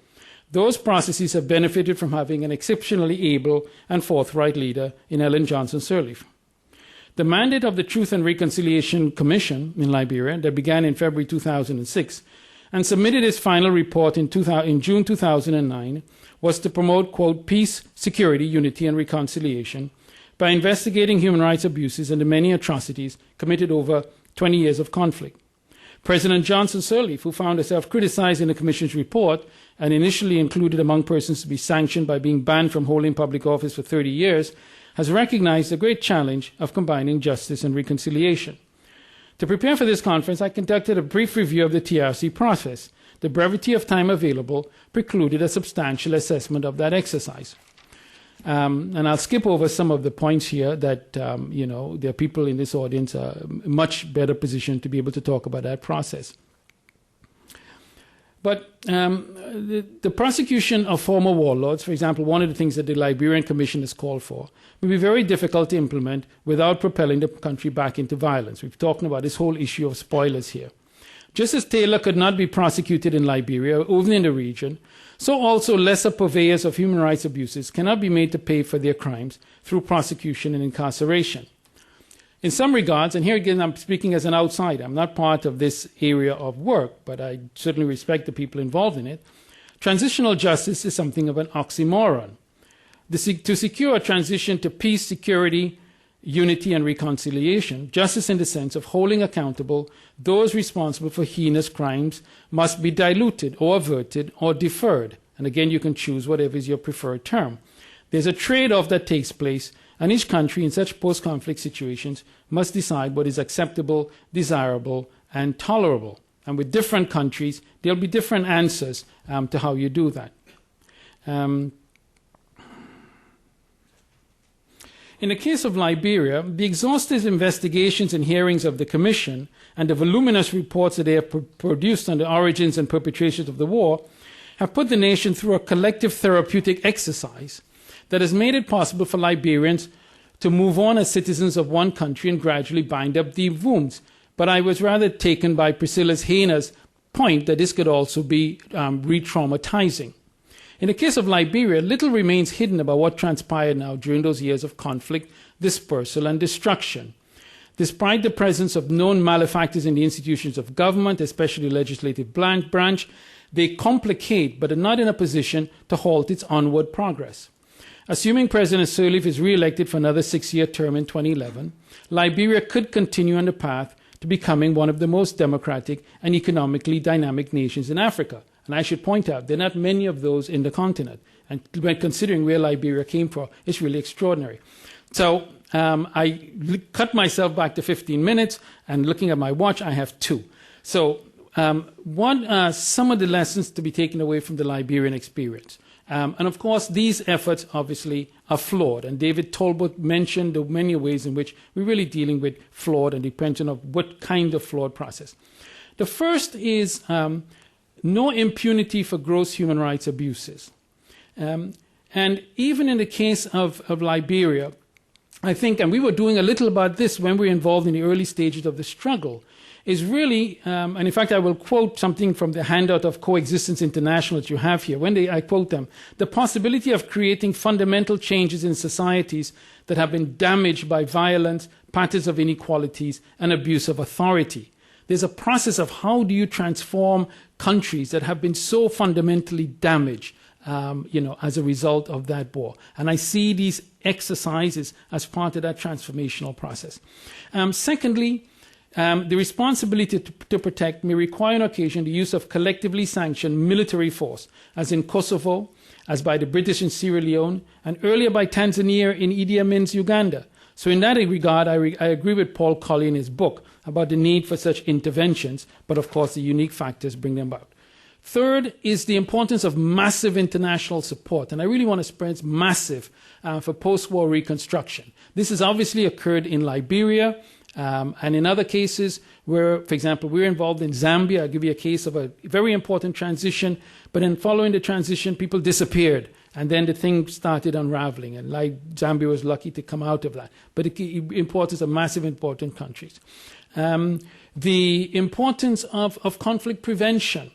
Those processes have benefited from having an exceptionally able and forthright leader in Ellen Johnson Sirleaf. The mandate of the Truth and Reconciliation Commission in Liberia, that began in February 2006 and submitted its final report in June 2009, was to promote, quote, peace, security, unity, and reconciliation by investigating human rights abuses and the many atrocities committed over 20 years of conflict. President Johnson Sirleaf, who found herself criticized in the Commission's report and initially included among persons to be sanctioned by being banned from holding public office for 30 years, has recognized the great challenge of combining justice and reconciliation. To prepare for this conference, I conducted a brief review of the TRC process. The brevity of time available precluded a substantial assessment of that exercise. And I'll skip over some of the points here that, there are people in this audience are much better positioned to be able to talk about that process. But the prosecution of former warlords, for example, one of the things that the Liberian Commission has called for, will be very difficult to implement without propelling the country back into violence. We've talked about this whole issue of spoilers here. Just as Taylor could not be prosecuted in Liberia or even in the region, so also lesser purveyors of human rights abuses cannot be made to pay for their crimes through prosecution and incarceration. In some regards, and here again I'm speaking as an outsider, I'm not part of this area of work, but I certainly respect the people involved in it, transitional justice is something of an oxymoron. To secure a transition to peace, security, unity, and reconciliation, justice in the sense of holding accountable those responsible for heinous crimes must be diluted or averted or deferred. And again, you can choose whatever is your preferred term. There's a trade-off that takes place, and each country in such post-conflict situations must decide what is acceptable, desirable, and tolerable. And with different countries, there'll be different answers to how you do that. In the case of Liberia, the exhaustive investigations and hearings of the Commission and the voluminous reports that they have produced on the origins and perpetrations of the war have put the nation through a collective therapeutic exercise that has made it possible for Liberians to move on as citizens of one country and gradually bind up deep wounds. But I was rather taken by Priscilla's Haina's point that this could also be re-traumatizing. In the case of Liberia, little remains hidden about what transpired now during those years of conflict, dispersal, and destruction. Despite the presence of known malefactors in the institutions of government, especially the legislative branch, they complicate but are not in a position to halt its onward progress. Assuming President Sirleaf is re-elected for another 6-year term in 2011, Liberia could continue on the path to becoming one of the most democratic and economically dynamic nations in Africa. And I should point out, there are not many of those in the continent. And when considering where Liberia came from, it's really extraordinary. So I cut myself back to 15 minutes, and looking at my watch, I have 2. So what are some of the lessons to be taken away from the Liberian experience? And of course, these efforts obviously are flawed. And David Talbot mentioned the many ways in which we're really dealing with flawed and dependent on what kind of flawed process. The first is no impunity for gross human rights abuses. And even in the case of Liberia, I think, and we were doing a little about this when we were involved in the early stages of the struggle, is really, and in fact I will quote something from the handout of Coexistence International that you have here. I quote them, the possibility of creating fundamental changes in societies that have been damaged by violence, patterns of inequalities, and abuse of authority. There's a process of how do you transform countries that have been so fundamentally damaged, as a result of that war. And I see these exercises as part of that transformational process. Secondly, the responsibility to protect may require on occasion the use of collectively sanctioned military force, as in Kosovo, as by the British in Sierra Leone, and earlier by Tanzania in Idi Amin's Uganda. So in that regard, I agree with Paul Colley in his book about the need for such interventions, but of course the unique factors bring them about. Third is the importance of massive international support, and I really want to stress massive for post-war reconstruction. This has obviously occurred in Liberia, And in other cases where, for example, we're involved in Zambia, I'll give you a case of a very important transition, but in following the transition, people disappeared. And then the thing started unraveling, and like Zambia was lucky to come out of that. But importance of massive important countries. The importance of conflict prevention.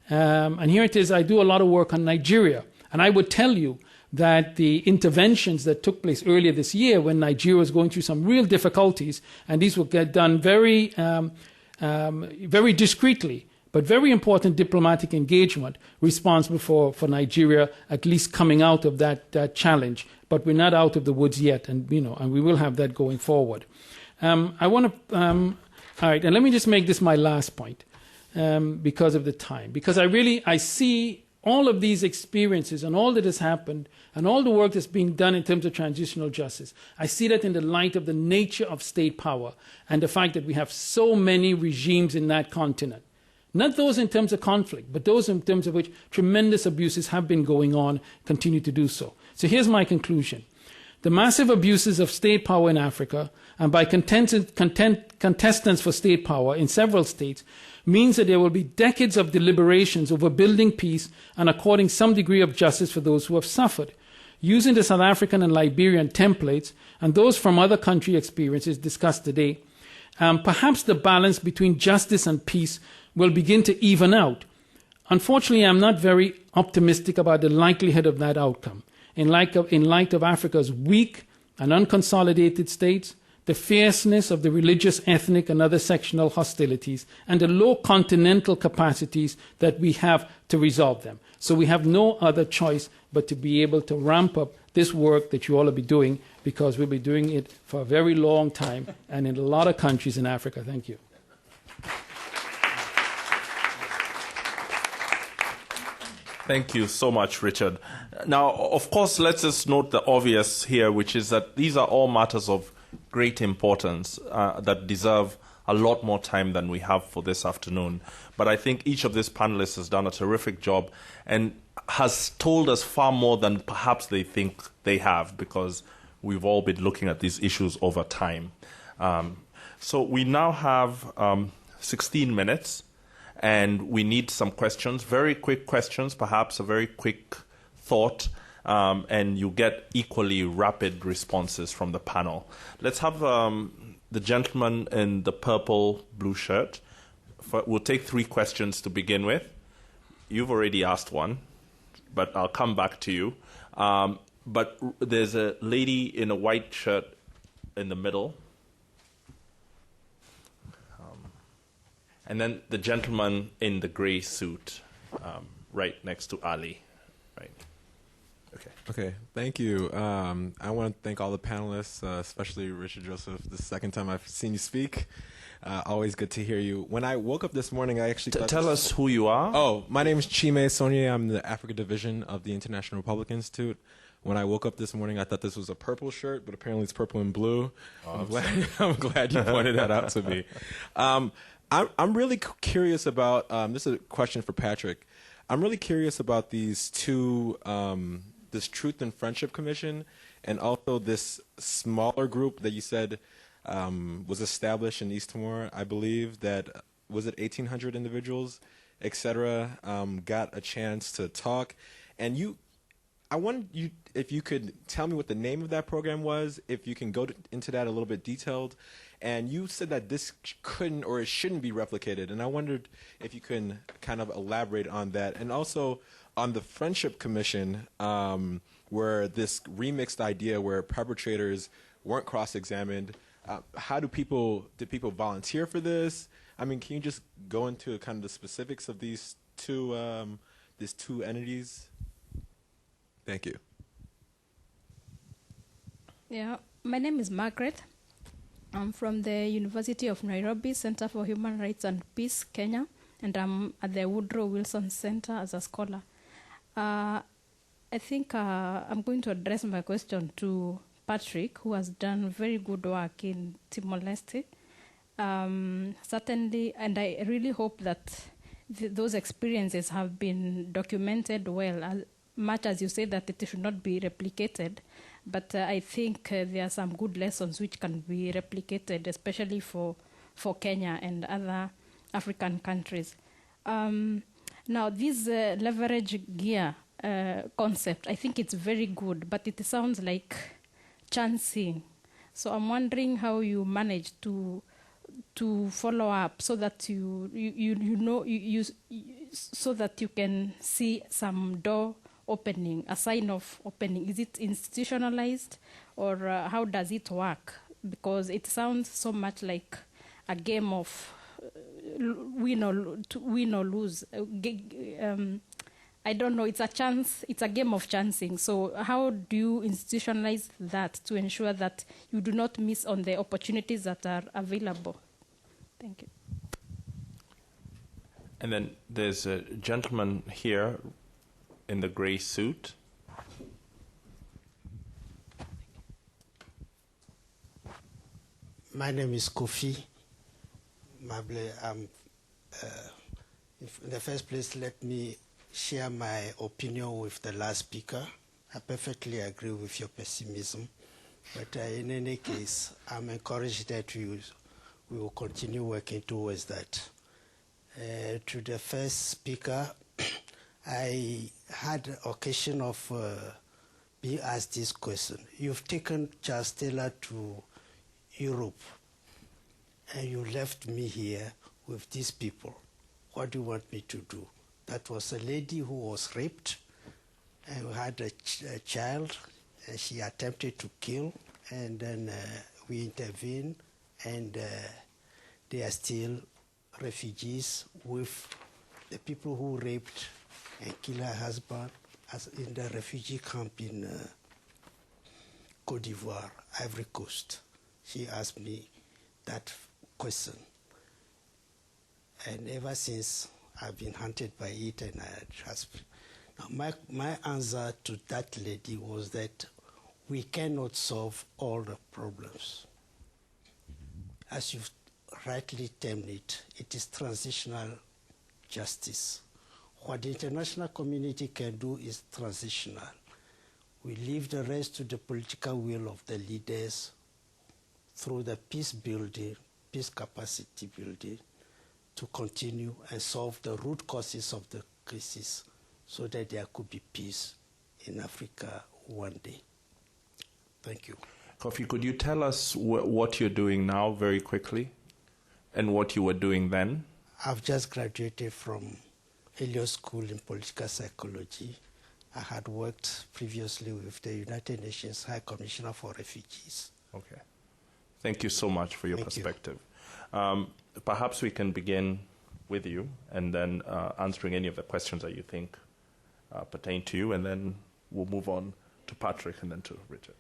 And here it is, I do a lot of work on Nigeria. And I would tell you that the interventions that took place earlier this year when Nigeria was going through some real difficulties, and these will get done very, very discreetly, but very important diplomatic engagement responsible for Nigeria at least coming out of that challenge. But we're not out of the woods yet, and we will have that going forward. I want to, all right, and let me just make this my last point because of the time. Because I see all of these experiences and all that has happened and all the work that's being done in terms of transitional justice. I see that in the light of the nature of state power and the fact that we have so many regimes in that continent. Not those in terms of conflict, but those in terms of which tremendous abuses have been going on, continue to do so. So here's my conclusion. The massive abuses of state power in Africa, and by contestants for state power in several states, means that there will be decades of deliberations over building peace and according some degree of justice for those who have suffered. Using the South African and Liberian templates and those from other country experiences discussed today, perhaps the balance between justice and peace will begin to even out. Unfortunately, I'm not very optimistic about the likelihood of that outcome. In light of Africa's weak and unconsolidated states, the fierceness of the religious, ethnic, and other sectional hostilities, and the low continental capacities that we have to resolve them. So we have no other choice but to be able to ramp up this work that you all will be doing, because we'll be doing it for a very long time and in a lot of countries in Africa. Thank you. Thank you so much, Richard. Now, of course, let's just note the obvious here, which is that these are all matters of great importance that deserve a lot more time than we have for this afternoon. But I think each of these panelists has done a terrific job and has told us far more than perhaps they think they have, because we've all been looking at these issues over time. So we now have 16 minutes. And we need some questions, very quick questions, perhaps a very quick thought, and you get equally rapid responses from the panel. Let's have the gentleman in the purple blue shirt. We'll take 3 questions to begin with. You've already asked one, but I'll come back to you. But there's a lady in a white shirt in the middle. And then the gentleman in the gray suit, right next to Ali. Right. Okay. Thank you. I want to thank all the panelists, especially Richard Joseph. This is the second time I've seen you speak. Always good to hear you. When I woke up this morning, I actually tell us who you are. Oh, my name is Chime Sonye. I'm the Africa Division of the International Republican Institute. When I woke up this morning, I thought this was a purple shirt, but apparently it's purple and blue. I'm glad you pointed that out to me. I'm really curious about, this is a question for Patrick. I'm really curious about these two, this Truth and Friendship Commission, and also this smaller group that you said was established in East Timor. I believe that, was it 1,800 individuals, et cetera, got a chance to talk. And I wonder if you could tell me what the name of that program was, if you can go into that a little bit detailed. And you said that this couldn't or it shouldn't be replicated. And I wondered if you can kind of elaborate on that. And also on the Friendship Commission, where this remixed idea where perpetrators weren't cross-examined, did people volunteer for this? I mean, can you just go into kind of the specifics of these two entities? Thank you. Yeah, my name is Margaret. I'm from the University of Nairobi Center for Human Rights and Peace, Kenya, and I'm at the Woodrow Wilson Center as a scholar. I think I'm going to address my question to Patrick, who has done very good work in Timor-Leste. Certainly, and I really hope that those experiences have been documented well, as much as you say that it should not be replicated. But I think there are some good lessons which can be replicated, especially for Kenya and other African countries. Now, this leverage gear concept, I think it's very good, but it sounds like chancing. So I'm wondering how you manage to follow up so that you so that you can see some door opening, a sign of opening. Is it institutionalized, or how does it work? Because it sounds so much like a game of win or lose. I don't know. It's a chance. It's a game of chancing. So how do you institutionalize that to ensure that you do not miss on the opportunities that are available? Thank you. And then there's a gentleman here in the gray suit. My name is Kofi. In the first place, let me share my opinion with the last speaker. I perfectly agree with your pessimism. But in any case, I'm encouraged that we will continue working towards that. To the first speaker, I had the occasion of being asked this question. You've taken Charles Taylor to Europe, and you left me here with these people. What do you want me to do? That was a lady who was raped and had a child, and she attempted to kill, and then we intervened, and they are still refugees with the people who raped and killed her husband as in the refugee camp in Côte d'Ivoire, Ivory Coast. She asked me that question. And ever since, I've been hunted by it, and I just... Now, my answer to that lady was that we cannot solve all the problems. As you've rightly termed it, it is transitional justice. What the international community can do is transitional. We leave the rest to the political will of the leaders through the peace building, peace capacity building, to continue and solve the root causes of the crisis so that there could be peace in Africa one day. Thank you. Kofi, could you tell us what you're doing now very quickly and what you were doing then? I've just graduated from Elliott School in Political Psychology. I had worked previously with the United Nations High Commissioner for Refugees. Okay. Thank you so much for your perspective. Perhaps we can begin with you and then answering any of the questions that you think pertain to you, and then we'll move on to Patrick and then to Richard.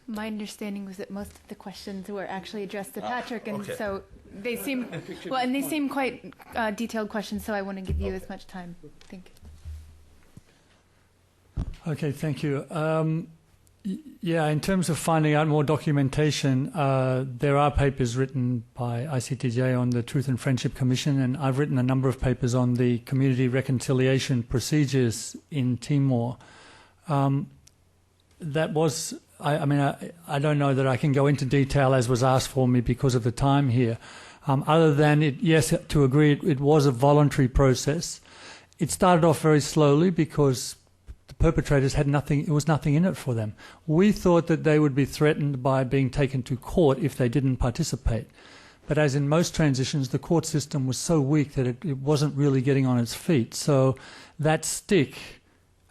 My understanding was that most of the questions were actually addressed to Patrick, and so they seem well, and they seem quite detailed questions. So I want to give you as much time. Thank you. Okay, thank you. Yeah, in terms of finding out more documentation, there are papers written by ICTJ on the Truth and Friendship Commission, and I've written a number of papers on the community reconciliation procedures in Timor. That was, I don't know that I can go into detail as was asked for me because of the time here. Other than, yes, to agree, it was a voluntary process. It started off very slowly because the perpetrators had nothing, it was nothing in it for them. We thought that they would be threatened by being taken to court if they didn't participate. But as in most transitions, the court system was so weak that it wasn't really getting on its feet. So that stick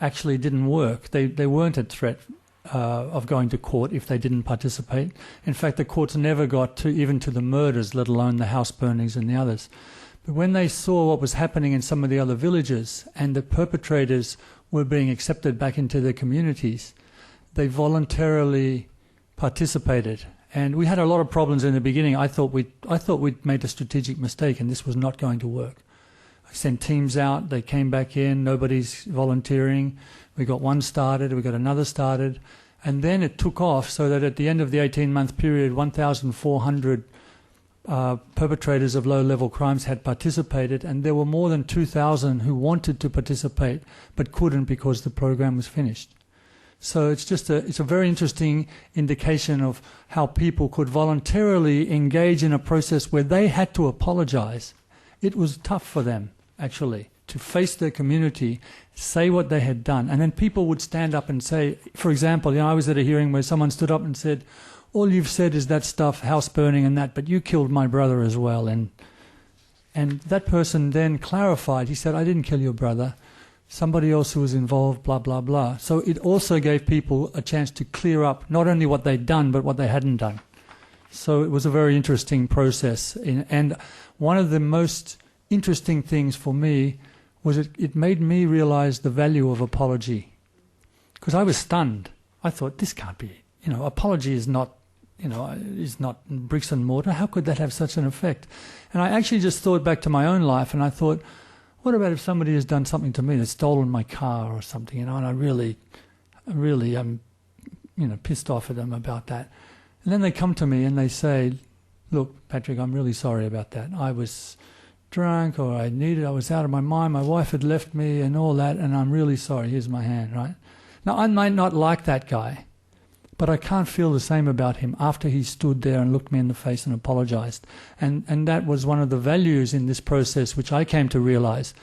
actually didn't work. They weren't at threat of going to court if they didn't participate. In fact, the courts never got to even to the murders, let alone the house burnings and the others. But when they saw what was happening in some of the other villages and the perpetrators were being accepted back into their communities, they voluntarily participated. And we had a lot of problems in the beginning. I thought we'd made a strategic mistake and this was not going to work. I sent teams out, they came back in, nobody's volunteering. We got one started, we got another started, and then it took off so that at the end of the 18-month period, 1,400 perpetrators of low-level crimes had participated, and there were more than 2,000 who wanted to participate but couldn't because the program was finished. So it's a very interesting indication of how people could voluntarily engage in a process where they had to apologize. It was tough for them, actually, to face their community, say what they had done. And then people would stand up and say, for example, I was at a hearing where someone stood up and said, all you've said is that stuff, house burning and that, but you killed my brother as well. And that person then clarified. He said, I didn't kill your brother. Somebody else who was involved, blah, blah, blah. So it also gave people a chance to clear up not only what they'd done, but what they hadn't done. So it was a very interesting process. And one of the most interesting things for me was it made me realize the value of apology. Because I was stunned. I thought, this can't be, apology is not bricks and mortar. How could that have such an effect? And I actually just thought back to my own life, and I thought, what about if somebody has done something to me, that's stolen my car or something, and I really am, pissed off at them about that. And then they come to me and they say, look, Patrick, I'm really sorry about that. I was drunk, or I was out of my mind, my wife had left me and all that, and I'm really sorry, here's my hand, right? Now, I might not like that guy, but I can't feel the same about him after he stood there and looked me in the face and apologized. And that was one of the values in this process, which I came to realize.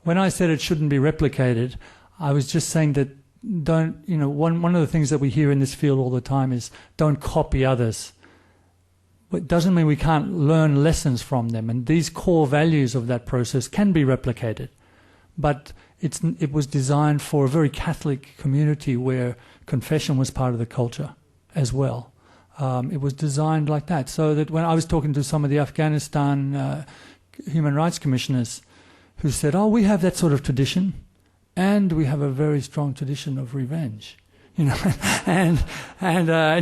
When I said it shouldn't be replicated, I was just saying that one of the things that we hear in this field all the time is don't copy others. It doesn't mean we can't learn lessons from them. And these core values of that process can be replicated. But it was designed for a very Catholic community where confession was part of the culture as well. It was designed like that, so that when I was talking to some of the Afghanistan human rights commissioners who said, oh, we have that sort of tradition, and we have a very strong tradition of revenge. And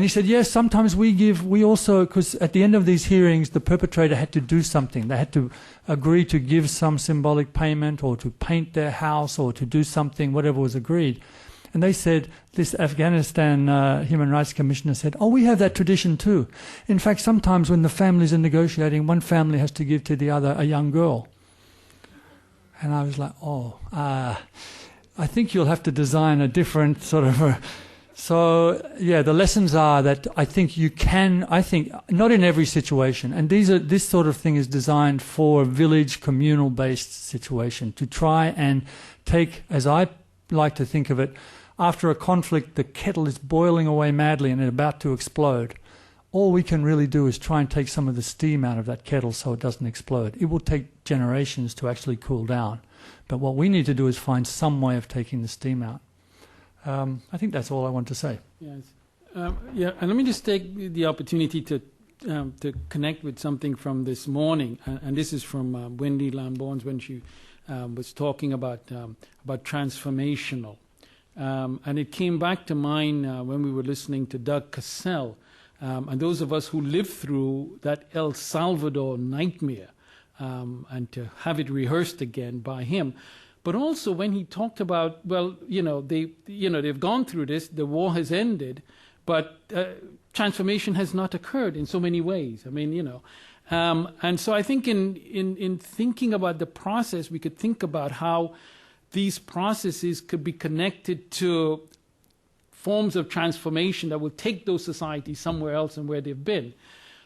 he said, yes, sometimes we also, because at the end of these hearings, the perpetrator had to do something. They had to agree to give some symbolic payment or to paint their house or to do something, whatever was agreed. And they said, this Afghanistan Human Rights Commissioner said, oh, we have that tradition too. In fact, sometimes when the families are negotiating, one family has to give to the other a young girl. And I was like, I think you'll have to design a different sort of So, the lessons are that I think not in every situation, and this sort of thing is designed for a village, communal-based situation, to try and take, as I like to think of it, after a conflict, the kettle is boiling away madly and it's about to explode. All we can really do is try and take some of the steam out of that kettle so it doesn't explode. It will take generations to actually cool down. But what we need to do is find some way of taking the steam out. I think that's all I want to say. Yes. And let me just take the opportunity to connect with something from this morning, and this is from Wendy Lambourne when she was talking about transformational. And it came back to mind when we were listening to Doug Cassell, and those of us who lived through that El Salvador nightmare, and to have it rehearsed again by him. But also when he talked about, they've gone through this, the war has ended, but transformation has not occurred in so many ways. And so I think in thinking about the process, we could think about how these processes could be connected to forms of transformation that will take those societies somewhere else than where they've been.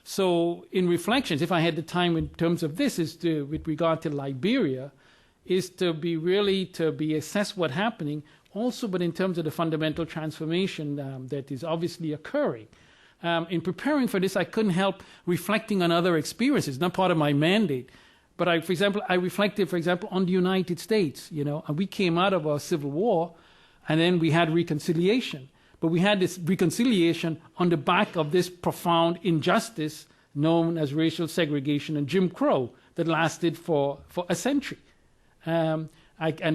So in reflections, if I had the time in terms of this, with regard to Liberia, is to be assess what's happening, also, but in terms of the fundamental transformation that is obviously occurring. In preparing for this, I couldn't help reflecting on other experiences, not part of my mandate. But I reflected, for example, on the United States. And we came out of a civil war, and then we had reconciliation. But we had this reconciliation on the back of this profound injustice known as racial segregation and Jim Crow that lasted for a century. And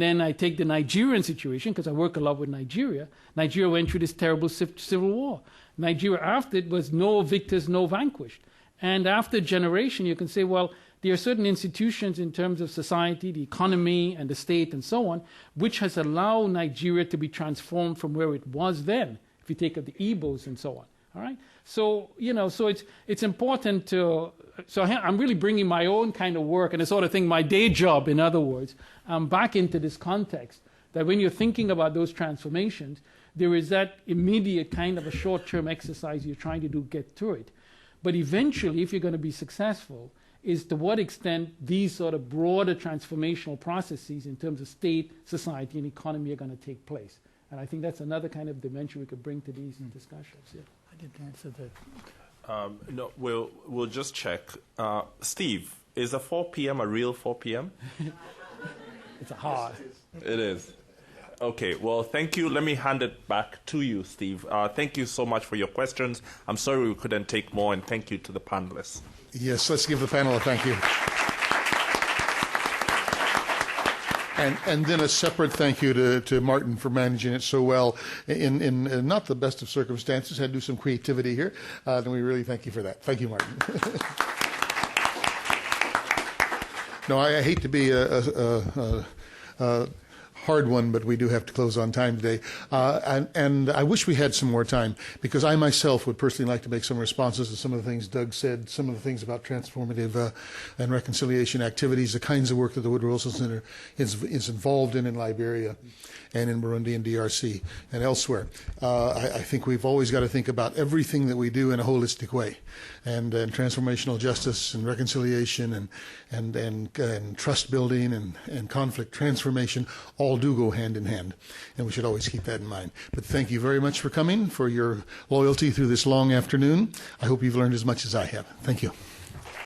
then I take the Nigerian situation, because I work a lot with Nigeria. Nigeria went through this terrible civil war. Nigeria after it was no victors, no vanquished. And after a generation, you can say, well, there are certain institutions in terms of society, the economy and the state and so on, which has allowed Nigeria to be transformed from where it was then, if you take up the Igbos and so on. All right? So, so it's important to... So I'm really bringing my own kind of work and the sort of thing, my day job, in other words, back into this context, that when you're thinking about those transformations, there is that immediate kind of a short-term exercise you're trying to do, get through it. But eventually, if you're going to be successful, is to what extent these sort of broader transformational processes in terms of state, society, and economy are going to take place. And I think that's another kind of dimension we could bring to these discussions. Yeah. I didn't answer that. No, we'll just check. Steve, is a 4 p.m. a real 4 p.m.? It's a hard. It is. Okay, well, thank you. Let me hand it back to you, Steve. Thank you so much for your questions. I'm sorry we couldn't take more, and thank you to the panelists. Yes, let's give the panel a thank you. And then a separate thank you to Martin for managing it so well in not the best of circumstances. Had to do some creativity here, and we really thank you for that. Thank you, Martin. No, I hate to be a hard one, but we do have to close on time today. And I wish we had some more time, because I myself would personally like to make some responses to some of the things Doug said, some of the things about transformative and reconciliation activities, the kinds of work that the Woodrow Wilson Center is involved in Liberia and in Burundi and DRC and elsewhere. I think we've always got to think about everything that we do in a holistic way. And transformational justice and reconciliation and trust building and conflict transformation all do go hand in hand, and we should always keep that in mind. But thank you very much for coming, for your loyalty through this long afternoon. I hope you've learned as much as I have. Thank you.